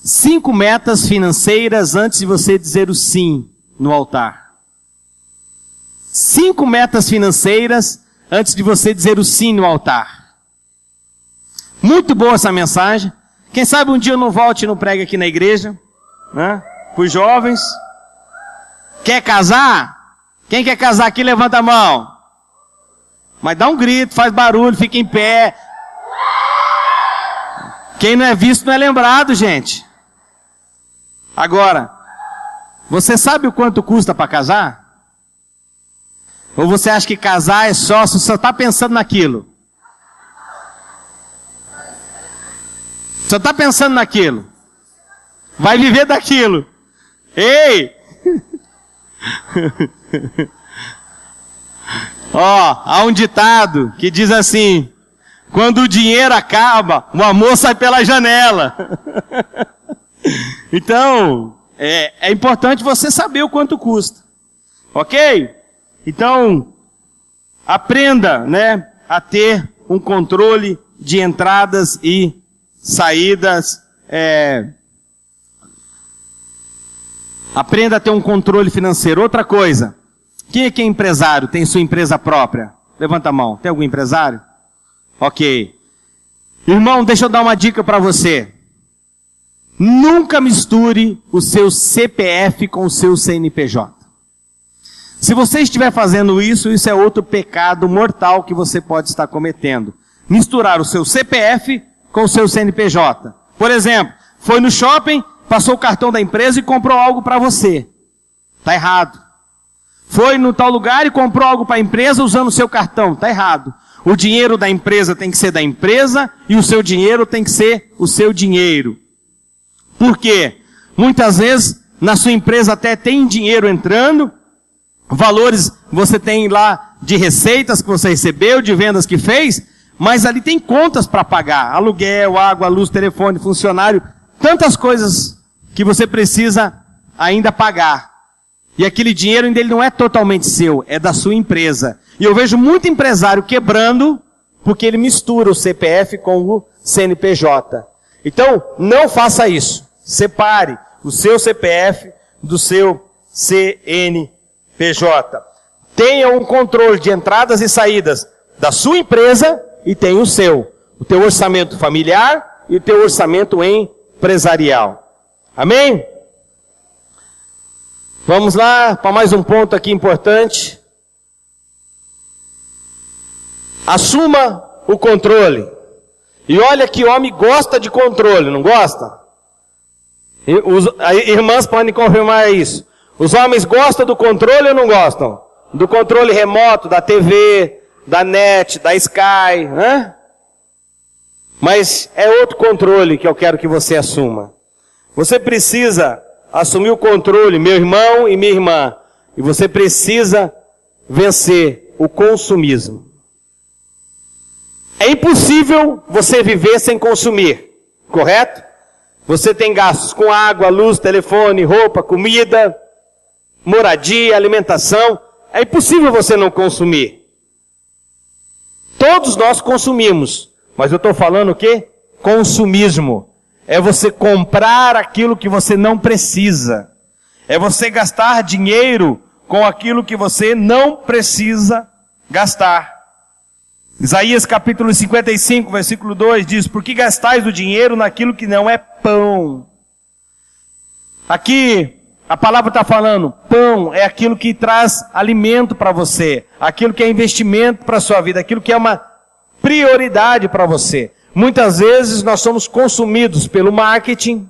5 metas financeiras antes de você dizer o sim no altar. 5 metas financeiras antes de você dizer o sim no altar. Muito boa essa mensagem. Quem sabe um dia eu não volte e não pregue aqui na igreja, né? Para os jovens. Quer casar? Quem quer casar aqui, levanta a mão. Mas dá um grito, faz barulho, fica em pé. Quem não é visto não é lembrado, gente. Agora, você sabe o quanto custa para casar? Ou você acha que casar é só se você está pensando naquilo? Só está pensando naquilo. Vai viver daquilo. Ei! Ó, há um ditado que diz assim: quando o dinheiro acaba, o amor sai pela janela. Então, é importante você saber o quanto custa. Ok? Então, aprenda, né, a ter um controle de entradas e saídas. Aprenda a ter um controle financeiro. Outra coisa, quem é empresário? Tem sua empresa própria? Levanta a mão. Tem algum empresário? Ok. Irmão, deixa eu dar uma dica para você. Nunca misture o seu CPF com o seu CNPJ. Se você estiver fazendo isso, isso é outro pecado mortal que você pode estar cometendo. Misturar o seu CPF com o seu CNPJ. Por exemplo, foi no shopping, passou o cartão da empresa e comprou algo para você. Está errado. Foi no tal lugar e comprou algo para a empresa usando o seu cartão. Está errado. O dinheiro da empresa tem que ser da empresa e o seu dinheiro tem que ser o seu dinheiro. Por quê? Muitas vezes na sua empresa até tem dinheiro entrando, valores você tem lá de receitas que você recebeu, de vendas que fez, mas ali tem contas para pagar. Aluguel, água, luz, telefone, funcionário, tantas coisas que você precisa ainda pagar. E aquele dinheiro ainda ele não é totalmente seu, é da sua empresa. E eu vejo muito empresário quebrando porque ele mistura o CPF com o CNPJ. Então, não faça isso. Separe o seu CPF do seu CNPJ. Tenha um controle de entradas e saídas da sua empresa e tenha o seu. O teu orçamento familiar e o teu orçamento empresarial. Amém? Vamos lá para mais um ponto aqui importante. Assuma o controle. E olha que homem gosta de controle, não gosta? Irmãs podem confirmar isso. Os homens gostam do controle ou não gostam? Do controle remoto, da TV, da net, da Sky, né? Mas é outro controle que eu quero que você assuma. Você precisa assumir o controle, meu irmão e minha irmã. E você precisa vencer o consumismo. É impossível você viver sem consumir, correto? Você tem gastos com água, luz, telefone, roupa, comida, moradia, alimentação. É impossível você não consumir. Todos nós consumimos. Mas eu estou falando o quê? Consumismo. É você comprar aquilo que você não precisa. É você gastar dinheiro com aquilo que você não precisa gastar. Isaías capítulo 55, versículo 2 diz: por que gastais o dinheiro naquilo que não é pão? Aqui a palavra está falando, pão é aquilo que traz alimento para você, aquilo que é investimento para a sua vida, aquilo que é uma prioridade para você. Muitas vezes nós somos consumidos pelo marketing,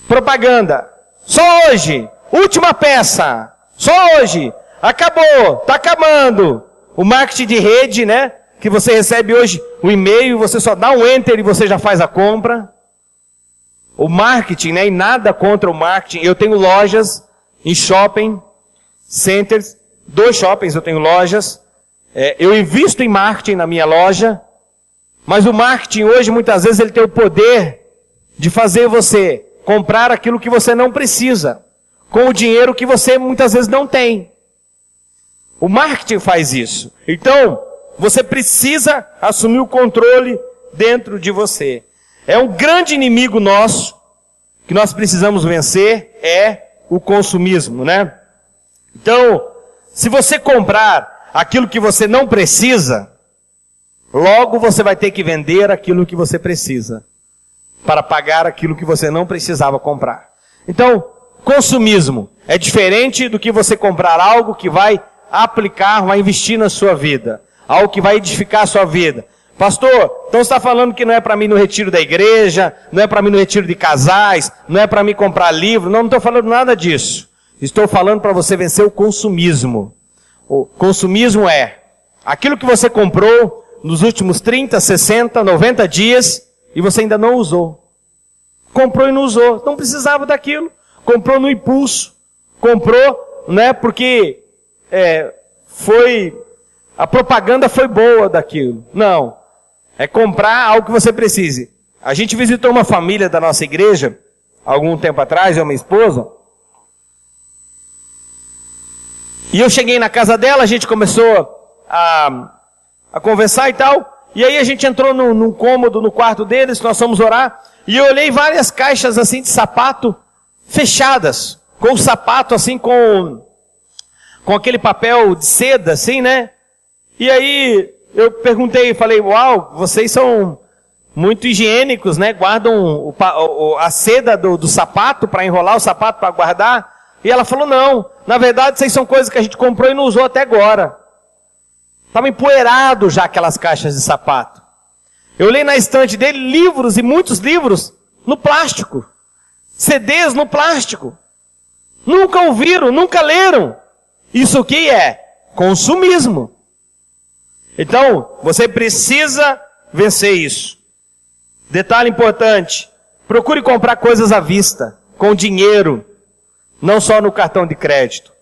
propaganda. Só hoje, última peça. Só hoje, acabou, está acabando. O marketing de rede, né? Que você recebe hoje o e-mail, você só dá um enter e você já faz a compra. O marketing, né? E nada contra o marketing. Eu tenho lojas em shopping centers, 2 shoppings eu tenho lojas. Eu invisto em marketing na minha loja. Mas o marketing hoje, muitas vezes, ele tem o poder de fazer você comprar aquilo que você não precisa, com o dinheiro que você muitas vezes não tem. O marketing faz isso. Então, você precisa assumir o controle dentro de você. É um grande inimigo nosso, que nós precisamos vencer, é o consumismo, né? Então, se você comprar aquilo que você não precisa, logo você vai ter que vender aquilo que você precisa, para pagar aquilo que você não precisava comprar. Então, consumismo é diferente do que você comprar algo que vai aplicar, vai investir na sua vida, algo que vai edificar a sua vida. Pastor, então você está falando que não é para mim no retiro da igreja, não é para mim no retiro de casais, não é para mim comprar livro. Não estou falando nada disso. Estou falando para você vencer o consumismo. O consumismo é aquilo que você comprou nos últimos 30, 60, 90 dias e você ainda não usou. Comprou e não usou. Não precisava daquilo. Comprou no impulso. Comprou, né, porque a propaganda foi boa daquilo. Não. É comprar algo que você precise. A gente visitou uma família da nossa igreja, algum tempo atrás, eu e minha esposa. E eu cheguei na casa dela, a gente começou a conversar e tal. E aí a gente entrou num cômodo, no quarto deles, nós fomos orar. E eu olhei várias caixas assim de sapato fechadas. Com o sapato assim, com aquele papel de seda assim, né? E aí eu perguntei, falei, uau, vocês são muito higiênicos, né? Guardam a seda do sapato para enrolar o sapato para guardar. E ela falou, não, na verdade isso aí são coisas que a gente comprou e não usou até agora. Estava empoeirado já aquelas caixas de sapato. Eu olhei na estante dele livros e muitos livros no plástico. CDs no plástico. Nunca ouviram, nunca leram. Isso o que é? Consumismo. Então, você precisa vencer isso. Detalhe importante. Procure comprar coisas à vista, com dinheiro, não só no cartão de crédito.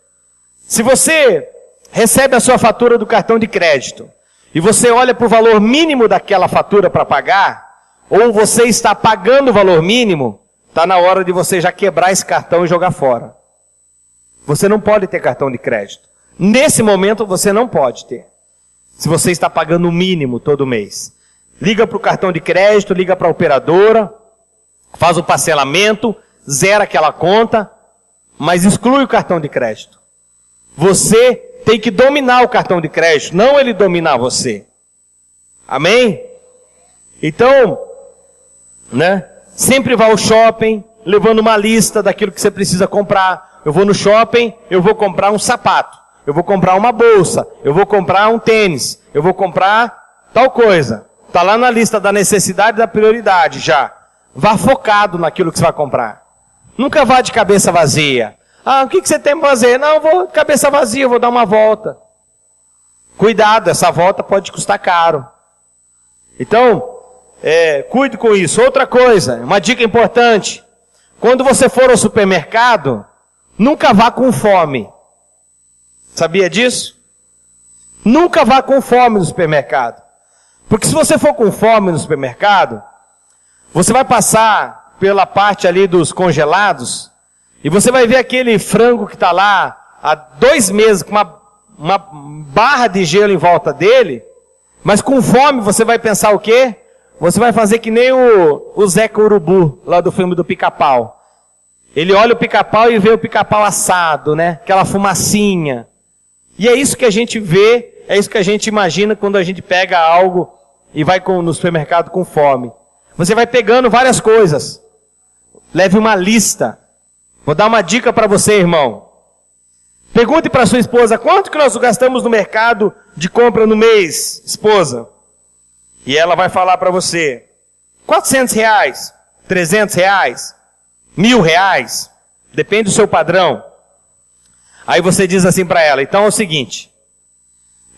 Se você recebe a sua fatura do cartão de crédito e você olha para o valor mínimo daquela fatura para pagar, ou você está pagando o valor mínimo, está na hora de você já quebrar esse cartão e jogar fora. Você não pode ter cartão de crédito. Nesse momento você não pode ter. Se você está pagando o mínimo todo mês. Liga para o cartão de crédito, liga para a operadora, faz o parcelamento, zera aquela conta, mas exclui o cartão de crédito. Você tem que dominar o cartão de crédito, não ele dominar você. Amém? Então, né? Sempre vá ao shopping, levando uma lista daquilo que você precisa comprar. Eu vou no shopping, eu vou comprar um sapato. Eu vou comprar uma bolsa, eu vou comprar um tênis, eu vou comprar tal coisa. Está lá na lista da necessidade e da prioridade já. Vá focado naquilo que você vai comprar. Nunca vá de cabeça vazia. Ah, o que você tem para fazer? Não, eu vou de cabeça vazia, eu vou dar uma volta. Cuidado, essa volta pode custar caro. Então, cuide com isso. Outra coisa, uma dica importante. Quando você for ao supermercado, nunca vá com fome. Sabia disso? Nunca vá com fome no supermercado. Porque se você for com fome no supermercado, você vai passar pela parte ali dos congelados e você vai ver aquele frango que está lá há 2 meses com uma barra de gelo em volta dele, mas com fome você vai pensar o quê? Você vai fazer que nem o Zeca Urubu, lá do filme do Pica-Pau. Ele olha o pica-pau e vê o pica-pau assado, né? Aquela fumacinha. E é isso que a gente vê, é isso que a gente imagina quando a gente pega algo e vai no supermercado com fome. Você vai pegando várias coisas. Leve uma lista. Vou dar uma dica para você, irmão. Pergunte para sua esposa, quanto que nós gastamos no mercado de compra no mês, esposa? E ela vai falar para você, R$400, R$300, R$1.000, depende do seu padrão. Aí você diz assim para ela, então é o seguinte,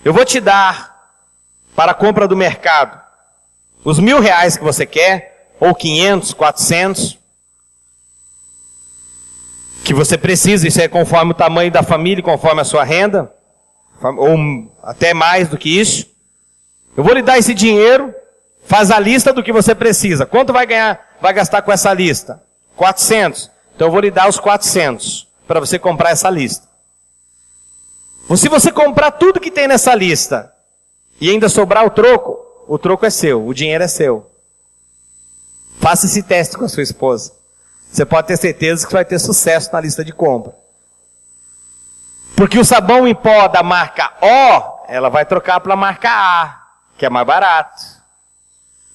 eu vou te dar para a compra do mercado os R$1.000 que você quer, ou 500, 400, que você precisa, isso é conforme o tamanho da família, conforme a sua renda, ou até mais do que isso. Eu vou lhe dar esse dinheiro, faz a lista do que você precisa. Quanto vai gastar com essa lista? 400. Então eu vou lhe dar os 400 para você comprar essa lista. Se você comprar tudo que tem nessa lista e ainda sobrar o troco é seu, o dinheiro é seu. Faça esse teste com a sua esposa. Você pode ter certeza que vai ter sucesso na lista de compra. Porque o sabão em pó da marca O, ela vai trocar pela marca A, que é mais barato.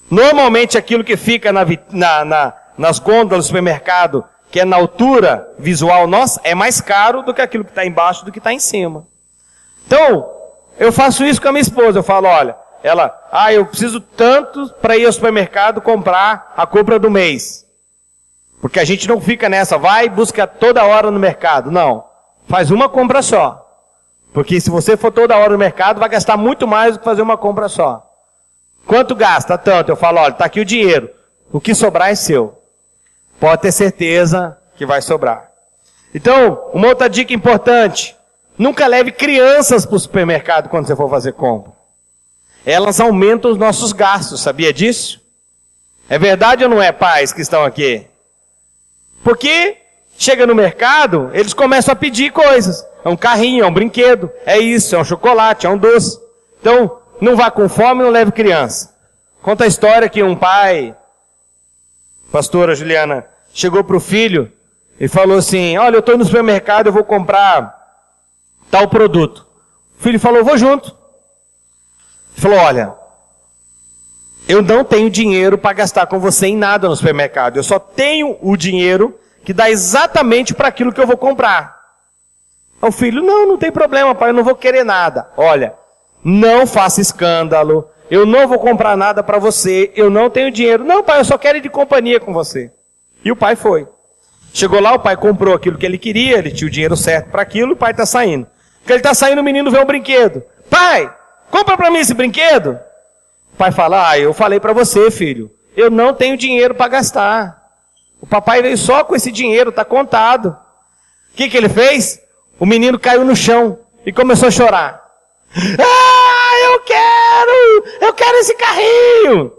Normalmente aquilo que fica nas gôndolas do supermercado, que é na altura visual nossa, é mais caro do que aquilo que está embaixo do que está em cima. Então, eu faço isso com a minha esposa. Eu falo, olha, eu preciso tanto para ir ao supermercado comprar a compra do mês. Porque a gente não fica nessa, vai e busca toda hora no mercado. Não, faz uma compra só. Porque se você for toda hora no mercado, vai gastar muito mais do que fazer uma compra só. Quanto gasta? Tanto. Eu falo, olha, está aqui o dinheiro. O que sobrar é seu. Pode ter certeza que vai sobrar. Então, uma outra dica importante. Nunca leve crianças para o supermercado quando você for fazer compra. Elas aumentam os nossos gastos, sabia disso? É verdade ou não é, pais que estão aqui? Porque chega no mercado, eles começam a pedir coisas. É um carrinho, é um brinquedo, é isso, é um chocolate, é um doce. Então, não vá com fome, não leve criança. Conta a história que um pai, pastora Juliana, chegou para o filho e falou assim, olha, eu estou no supermercado, eu vou comprar tal produto. O filho falou, vou junto. Ele falou, olha, eu não tenho dinheiro para gastar com você em nada no supermercado. Eu só tenho o dinheiro que dá exatamente para aquilo que eu vou comprar. O filho, não tem problema, pai, eu não vou querer nada. Olha, não faça escândalo, eu não vou comprar nada para você, eu não tenho dinheiro. Não, pai, eu só quero ir de companhia com você. E o pai foi. Chegou lá, o pai comprou aquilo que ele queria, ele tinha o dinheiro certo para aquilo, o pai está saindo. Quando ele está saindo, o menino vê um brinquedo. Pai, compra para mim esse brinquedo. O pai fala, eu falei para você, filho, eu não tenho dinheiro para gastar. O papai veio só com esse dinheiro, está contado. O que ele fez? O menino caiu no chão e começou a chorar. Eu quero esse carrinho.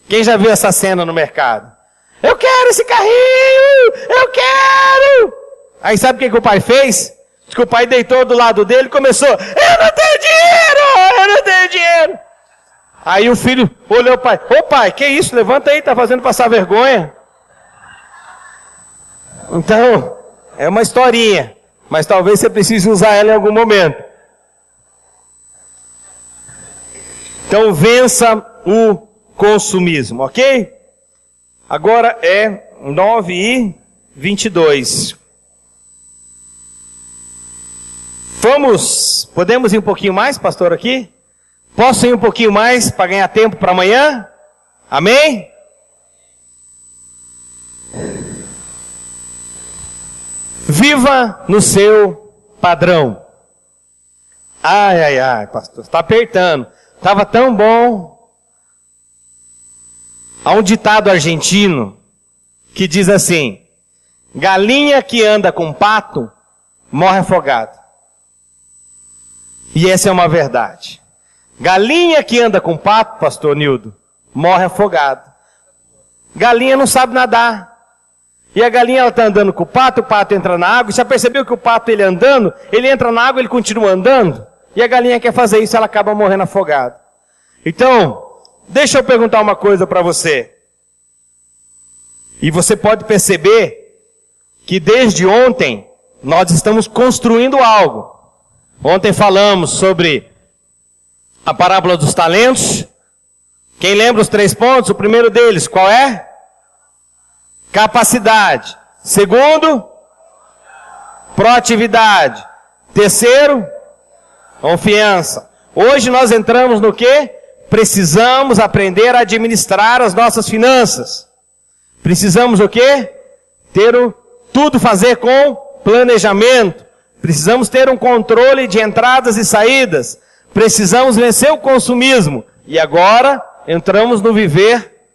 Quem já viu essa cena no mercado? Eu quero esse carrinho, eu quero. Aí sabe o que o pai fez? Diz que o pai deitou do lado dele e começou, eu não tenho dinheiro. Aí o filho olhou o pai, ô pai, que isso? Levanta aí, tá fazendo passar vergonha. Então, é uma historinha, mas talvez você precise usar ela em algum momento. Então, vença o consumismo, ok? Agora é 9h22. Podemos ir um pouquinho mais, pastor, aqui? Posso ir um pouquinho mais para ganhar tempo para amanhã? Amém? Viva no seu padrão. Ai, pastor, está apertando. Estava tão bom. Há um ditado argentino que diz assim, galinha que anda com pato morre afogada. E essa é uma verdade. Galinha que anda com pato, pastor Nildo, morre afogada. Galinha não sabe nadar. E a galinha ela está andando com o pato entra na água. E já percebeu que o pato ele andando, ele entra na água, ele continua andando? E a galinha quer fazer isso, ela acaba morrendo afogada. Então, deixa eu perguntar uma coisa para você. E você pode perceber que desde ontem nós estamos construindo algo. Ontem falamos sobre a parábola dos talentos. Quem lembra os 3 pontos? O primeiro deles, qual é? Capacidade. Segundo, proatividade. Terceiro, confiança. Hoje nós entramos no quê? Precisamos aprender a administrar as nossas finanças. Precisamos o quê? Tudo fazer com planejamento. Precisamos ter um controle de entradas e saídas. Precisamos vencer o consumismo. E agora entramos no viver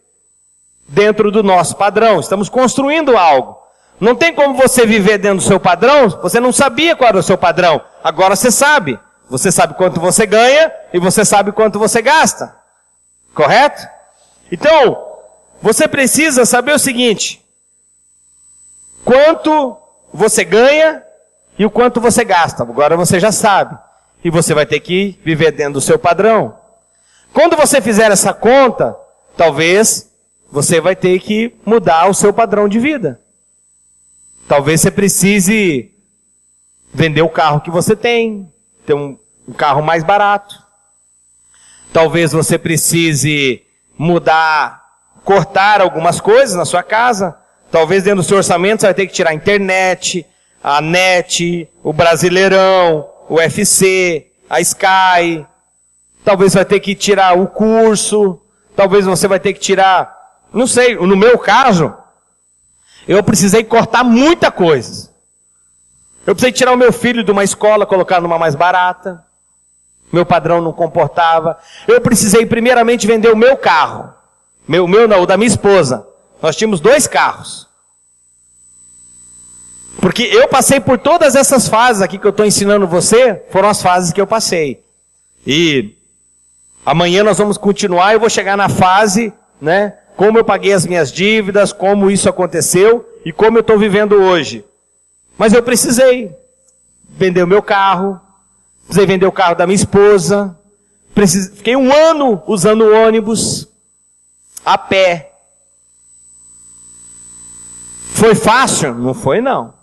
dentro do nosso padrão. Estamos construindo algo. Não tem como você viver dentro do seu padrão. Você não sabia qual era o seu padrão. Agora você sabe. Você sabe quanto você ganha e você sabe quanto você gasta. Correto? Então, você precisa saber o seguinte: quanto você ganha e o quanto você gasta. Agora você já sabe. E você vai ter que viver dentro do seu padrão. Quando você fizer essa conta, talvez você vai ter que mudar o seu padrão de vida. Talvez você precise vender o carro que você tem, ter um carro mais barato. Talvez você precise mudar, cortar algumas coisas na sua casa. Talvez dentro do seu orçamento você vai ter que tirar a internet, a NET, o Brasileirão, o UFC, a Sky. Talvez você vai ter que tirar o curso. Talvez você vai ter que tirar, não sei, no meu caso, eu precisei cortar muita coisa. Eu precisei tirar o meu filho de uma escola, colocar numa mais barata. Meu padrão não comportava. Eu precisei primeiramente vender o meu carro. Meu não, o da minha esposa. Nós tínhamos 2 carros. Porque eu passei por todas essas fases aqui que eu estou ensinando você, foram as fases que eu passei. E amanhã nós vamos continuar e eu vou chegar na fase, né, como eu paguei as minhas dívidas, como isso aconteceu e como eu estou vivendo hoje. Mas eu precisei vender o meu carro, precisei vender o carro da minha esposa, fiquei 1 ano usando o ônibus, a pé. Foi fácil? Não foi não.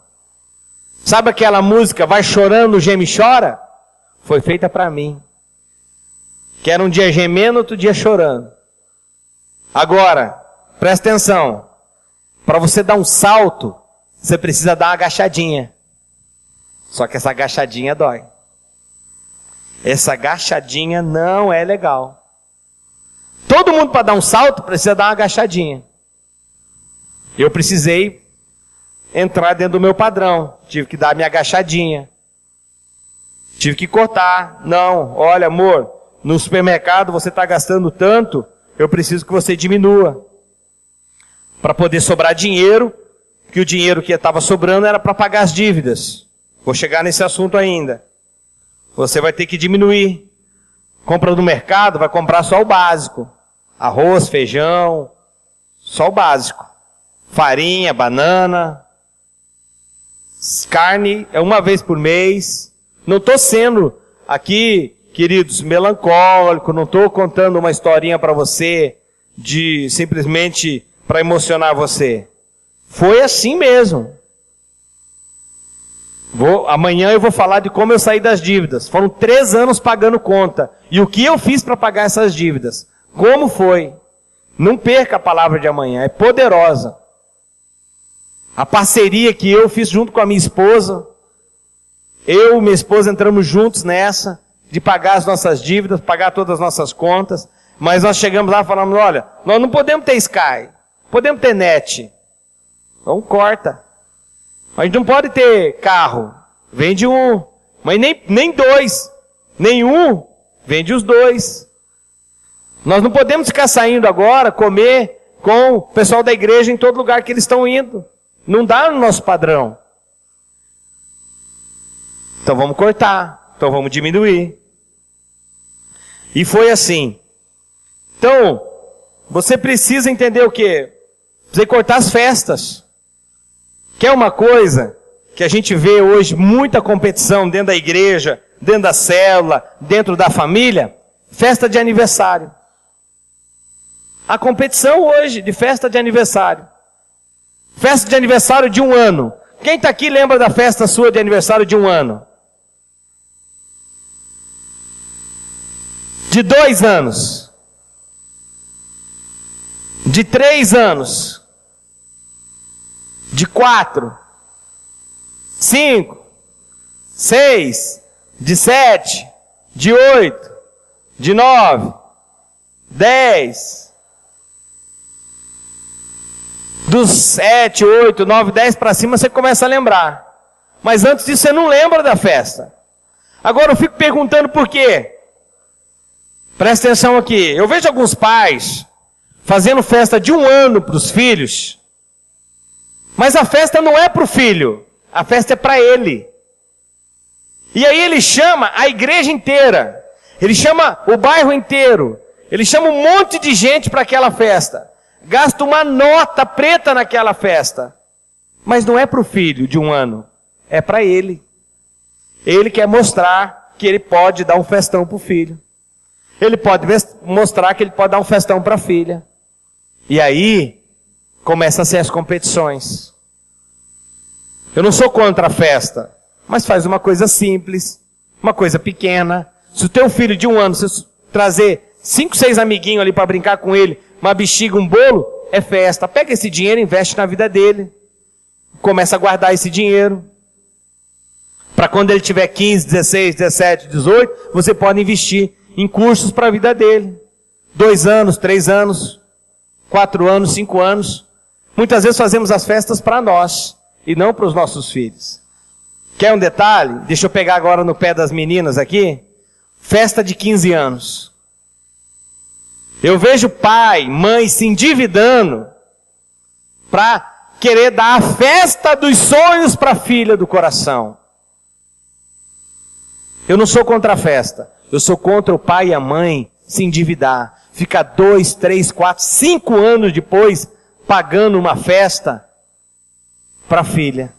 Sabe aquela música, vai chorando, geme e chora? Foi feita para mim. Que era um dia gemendo, outro dia chorando. Agora, presta atenção. Para você dar um salto, você precisa dar uma agachadinha. Só que essa agachadinha dói. Essa agachadinha não é legal. Todo mundo para dar um salto precisa dar uma agachadinha. Eu precisei entrar dentro do meu padrão. Tive que dar a minha agachadinha. Tive que cortar. Não, olha amor, no supermercado você está gastando tanto, eu preciso que você diminua. Para poder sobrar dinheiro, que o dinheiro que estava sobrando era para pagar as dívidas. Vou chegar nesse assunto ainda. Você vai ter que diminuir. Compra no mercado, vai comprar só o básico. Arroz, feijão, só o básico. Farinha, banana. Carne é 1 vez por mês. Não estou sendo aqui, queridos, melancólico. Não estou contando uma historinha para você de simplesmente para emocionar você. Foi assim mesmo. Amanhã eu vou falar de como eu saí das dívidas. Foram 3 anos pagando conta. E o que eu fiz para pagar essas dívidas? Como foi? Não perca a palavra de amanhã, é poderosa. A parceria que eu fiz junto com a minha esposa, eu e minha esposa entramos juntos nessa, de pagar as nossas dívidas, pagar todas as nossas contas, mas nós chegamos lá e falamos, olha, nós não podemos ter Sky, podemos ter NET, então corta. A gente não pode ter carro, vende um, mas nem 2, nenhum, vende os 2. Nós não podemos ficar saindo agora, comer com o pessoal da igreja em todo lugar que eles estão indo. Não dá no nosso padrão. Então vamos cortar. Então vamos diminuir. E foi assim. Então, você precisa entender o quê? Precisa cortar as festas. Que é uma coisa que a gente vê hoje muita competição dentro da igreja, dentro da célula, dentro da família. Festa de aniversário. A competição hoje de festa de aniversário. Festa de aniversário de 1 ano. Quem está aqui lembra da festa sua de aniversário de 1 ano? De 2 anos. De 3 anos. De 4. 5. 6. De 7. De 8. De 9. 10. Dos 7, 8, 9, 10 para cima você começa a lembrar. Mas antes disso você não lembra da festa. Agora eu fico perguntando por quê. Presta atenção aqui. Eu vejo alguns pais fazendo festa de 1 ano para os filhos. Mas a festa não é para o filho. A festa é para ele. E aí ele chama a igreja inteira. Ele chama o bairro inteiro. Ele chama um monte de gente para aquela festa. Gasta uma nota preta naquela festa. Mas não é para o filho de 1 ano. É para ele. Ele quer mostrar que ele pode dar um festão para o filho. Ele pode mostrar que ele pode dar um festão para a filha. E aí, começam a ser as competições. Eu não sou contra a festa. Mas faz uma coisa simples. Uma coisa pequena. Se o teu filho de 1 ano, você trazer 5, 6 amiguinhos ali para brincar com ele, uma bexiga, um bolo, é festa. Pega esse dinheiro e investe na vida dele. Começa a guardar esse dinheiro. Para quando ele tiver 15, 16, 17, 18, você pode investir em cursos para a vida dele. 2 anos, 3 anos, 4 anos, 5 anos. Muitas vezes fazemos as festas para nós e não para os nossos filhos. Quer um detalhe? Deixa eu pegar agora no pé das meninas aqui. Festa de 15 anos. Eu vejo pai, mãe se endividando para querer dar a festa dos sonhos para a filha do coração. Eu não sou contra a festa. Eu sou contra o pai e a mãe se endividar. Ficar 2, 3, 4, 5 anos depois pagando uma festa para a filha.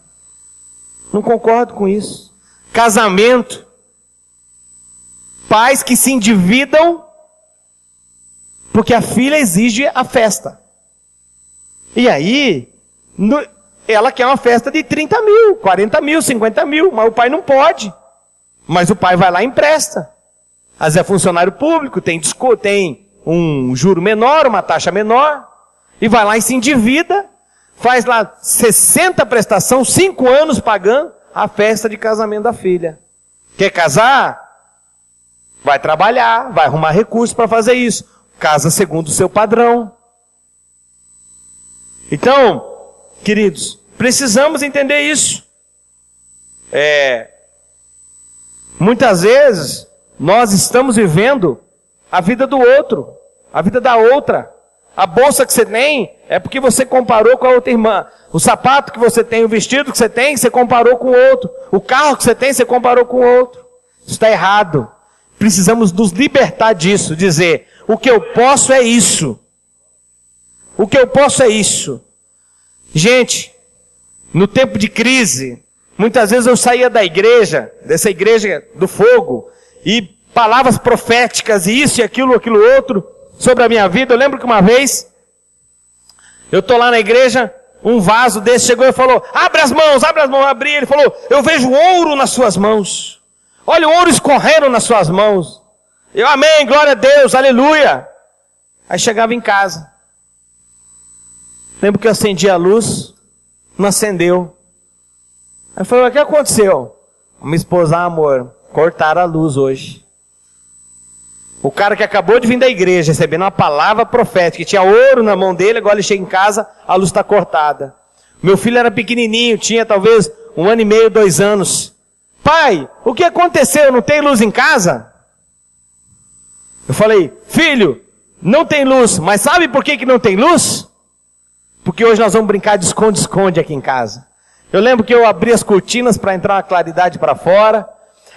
Não concordo com isso. Casamento. Pais que se endividam porque a filha exige a festa. E aí, ela quer uma festa de 30 mil, 40 mil, 50 mil, mas o pai não pode. Mas o pai vai lá e empresta. Às vezes é funcionário público, tem um juro menor, uma taxa menor, e vai lá e se endivida, faz lá 60 prestação, 5 anos pagando a festa de casamento da filha. Quer casar? Vai trabalhar, vai arrumar recursos para fazer isso. Casa segundo o seu padrão. Então, queridos, precisamos entender isso. Muitas vezes, nós estamos vivendo a vida do outro, a vida da outra. A bolsa que você tem é porque você comparou com a outra irmã. O sapato que você tem, o vestido que você comparou com o outro. O carro que você comparou com o outro. Isso está errado. Precisamos nos libertar disso, dizer, o que eu posso é isso. O que eu posso é isso. Gente, no tempo de crise, muitas vezes eu saía da igreja, dessa igreja do fogo, e palavras proféticas, e isso e aquilo outro, sobre a minha vida. Eu lembro que uma vez, eu estou lá na igreja, um vaso desse chegou e falou, abre as mãos, eu abri, ele falou, eu vejo ouro nas suas mãos. Olha o ouro escorrendo nas suas mãos. Eu, amém, glória a Deus, aleluia. Aí chegava em casa. Lembro que eu acendi a luz, não acendeu. Aí eu falei, o que aconteceu? Minha esposa, amor, cortaram a luz hoje. O cara que acabou de vir da igreja, recebendo uma palavra profética, que tinha ouro na mão dele, agora ele chega em casa, a luz está cortada. Meu filho era pequenininho, tinha talvez 1 ano e meio, 2 anos. Pai, o que aconteceu? Não tem luz em casa? Eu falei, filho, não tem luz, mas sabe por que não tem luz? Porque hoje nós vamos brincar de esconde-esconde aqui em casa. Eu lembro que eu abri as cortinas para entrar uma claridade para fora.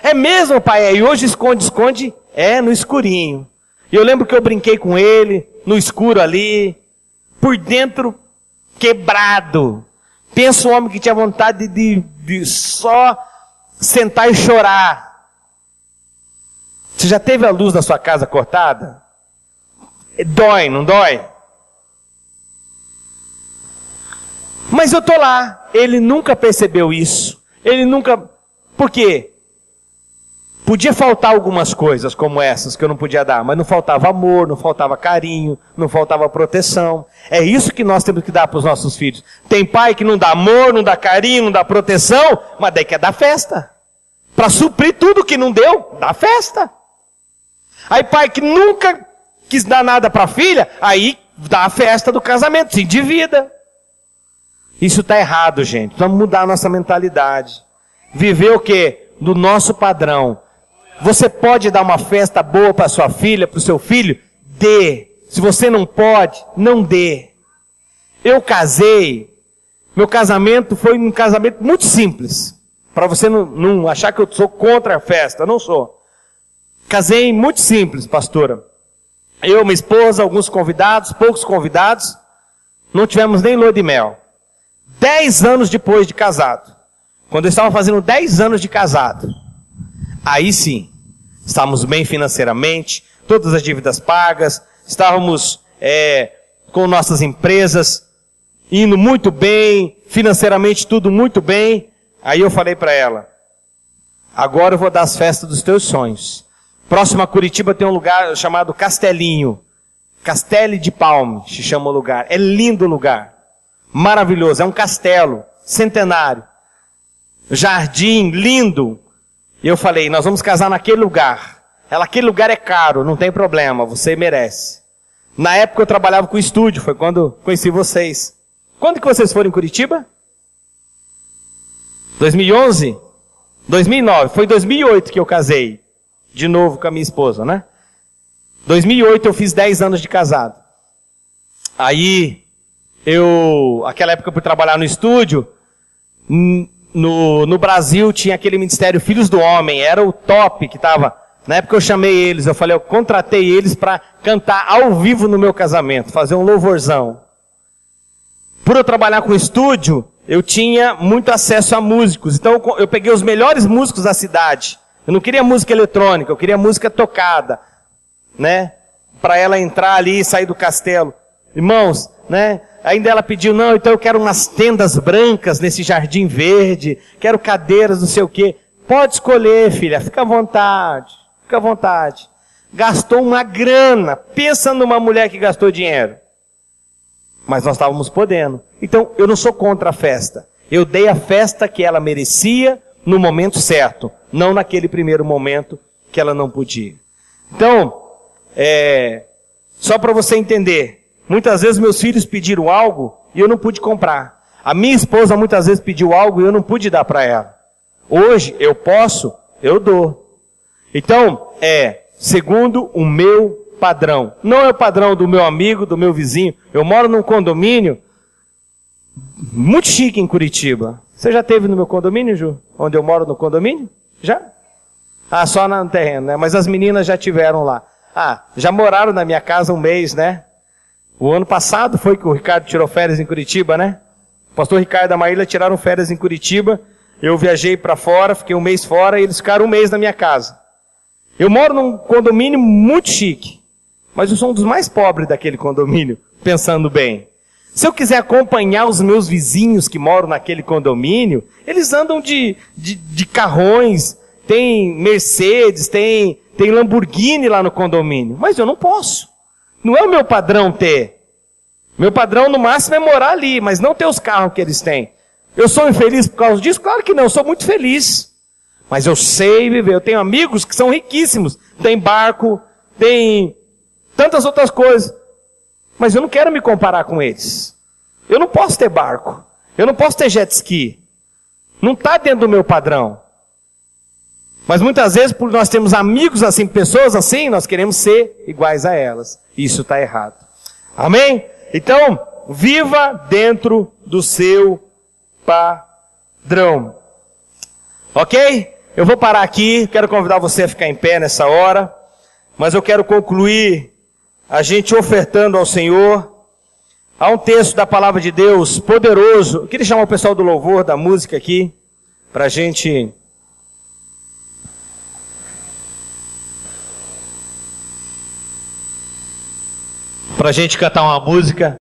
É mesmo, pai? E hoje esconde-esconde é no escurinho. E eu lembro que eu brinquei com ele, no escuro ali, por dentro quebrado. Pensa um homem que tinha vontade de só sentar e chorar. Você já teve a luz da sua casa cortada? Dói, não dói? Mas eu estou lá. Ele nunca percebeu isso. Ele nunca... Por quê? Podia faltar algumas coisas como essas que eu não podia dar, mas não faltava amor, não faltava carinho, não faltava proteção. É isso que nós temos que dar para os nossos filhos. Tem pai que não dá amor, não dá carinho, não dá proteção, mas daí quer dar festa. Para suprir tudo que não deu, dá festa. Aí pai que nunca quis dar nada para a filha, aí dá a festa do casamento, se endivida. Isso está errado, gente. Vamos mudar a nossa mentalidade. Viver o quê? Do nosso padrão. Você pode dar uma festa boa para sua filha, para o seu filho? Dê. Se você não pode, não dê. Eu casei. Meu casamento foi um casamento muito simples. Para você não achar que eu sou contra a festa. Eu não sou. Casei muito simples, pastora. Eu, minha esposa, alguns convidados, poucos convidados. Não tivemos nem lua de mel. 10 anos depois de casado. Quando eu estava fazendo 10 anos de casado. Aí sim, estávamos bem financeiramente, todas as dívidas pagas, estávamos com nossas empresas indo muito bem, financeiramente tudo muito bem. Aí eu falei para ela, agora eu vou dar as festas dos teus sonhos. Próximo a Curitiba tem um lugar chamado Castelinho. Castelo de Palme se chama o lugar. É lindo o lugar, maravilhoso, é um castelo centenário. Jardim lindo. E eu falei, nós vamos casar naquele lugar. Ela, aquele lugar é caro, não tem problema, você merece. Na época eu trabalhava com estúdio, foi quando conheci vocês. Quando que vocês foram em Curitiba? 2011? 2009, foi em 2008 que eu casei. De novo com a minha esposa, né? 2008 eu fiz 10 anos de casado. Aí, aquela época eu fui trabalhar no estúdio, no Brasil tinha aquele ministério Filhos do Homem, era o top que estava. Na época eu chamei eles, eu falei, eu contratei eles para cantar ao vivo no meu casamento, fazer um louvorzão. Por eu trabalhar com estúdio, eu tinha muito acesso a músicos, então eu peguei os melhores músicos da cidade. Eu não queria música eletrônica, eu queria música tocada, né? Para ela entrar ali e sair do castelo. Irmãos, né? Ainda ela pediu, não, então eu quero umas tendas brancas nesse jardim verde, quero cadeiras, não sei o quê. Pode escolher, filha, fica à vontade, fica à vontade. Gastou uma grana, pensa numa mulher que gastou dinheiro. Mas nós estávamos podendo. Então, eu não sou contra a festa. Eu dei a festa que ela merecia no momento certo, não naquele primeiro momento que ela não podia. Então, só para você entender, muitas vezes meus filhos pediram algo e eu não pude comprar. A minha esposa muitas vezes pediu algo e eu não pude dar para ela. Hoje eu posso, eu dou. Então, segundo o meu padrão. Não é o padrão do meu amigo, do meu vizinho. Eu moro num condomínio muito chique em Curitiba. Você já esteve no meu condomínio, Ju? Onde eu moro no condomínio? Já? Ah, só no terreno, né? Mas as meninas já tiveram lá. Ah, já moraram na minha casa um mês, né? O ano passado foi que o Ricardo tirou férias em Curitiba, né? O pastor Ricardo e a Maíla tiraram férias em Curitiba. Eu viajei para fora, fiquei um mês fora e eles ficaram um mês na minha casa. Eu moro num condomínio muito chique, mas eu sou um dos mais pobres daquele condomínio, pensando bem. Se eu quiser acompanhar os meus vizinhos que moram naquele condomínio, eles andam de carrões, tem Mercedes, tem Lamborghini lá no condomínio. Mas eu não posso. Não é o meu padrão ter. Meu padrão no máximo é morar ali, mas não ter os carros que eles têm. Eu sou infeliz por causa disso? Claro que não, eu sou muito feliz. Mas eu sei viver, eu tenho amigos que são riquíssimos. Tem barco, tem tantas outras coisas. Mas eu não quero me comparar com eles. Eu não posso ter barco. Eu não posso ter jet ski. Não está dentro do meu padrão. Mas muitas vezes, por nós termos amigos assim, pessoas assim, nós queremos ser iguais a elas. Isso está errado. Amém? Então, viva dentro do seu padrão. Ok? Eu vou parar aqui. Quero convidar você a ficar em pé nessa hora. Mas eu quero concluir a gente ofertando ao Senhor. Há um texto da palavra de Deus poderoso. Eu queria chamar o pessoal do louvor, da música aqui, para a gente cantar uma música.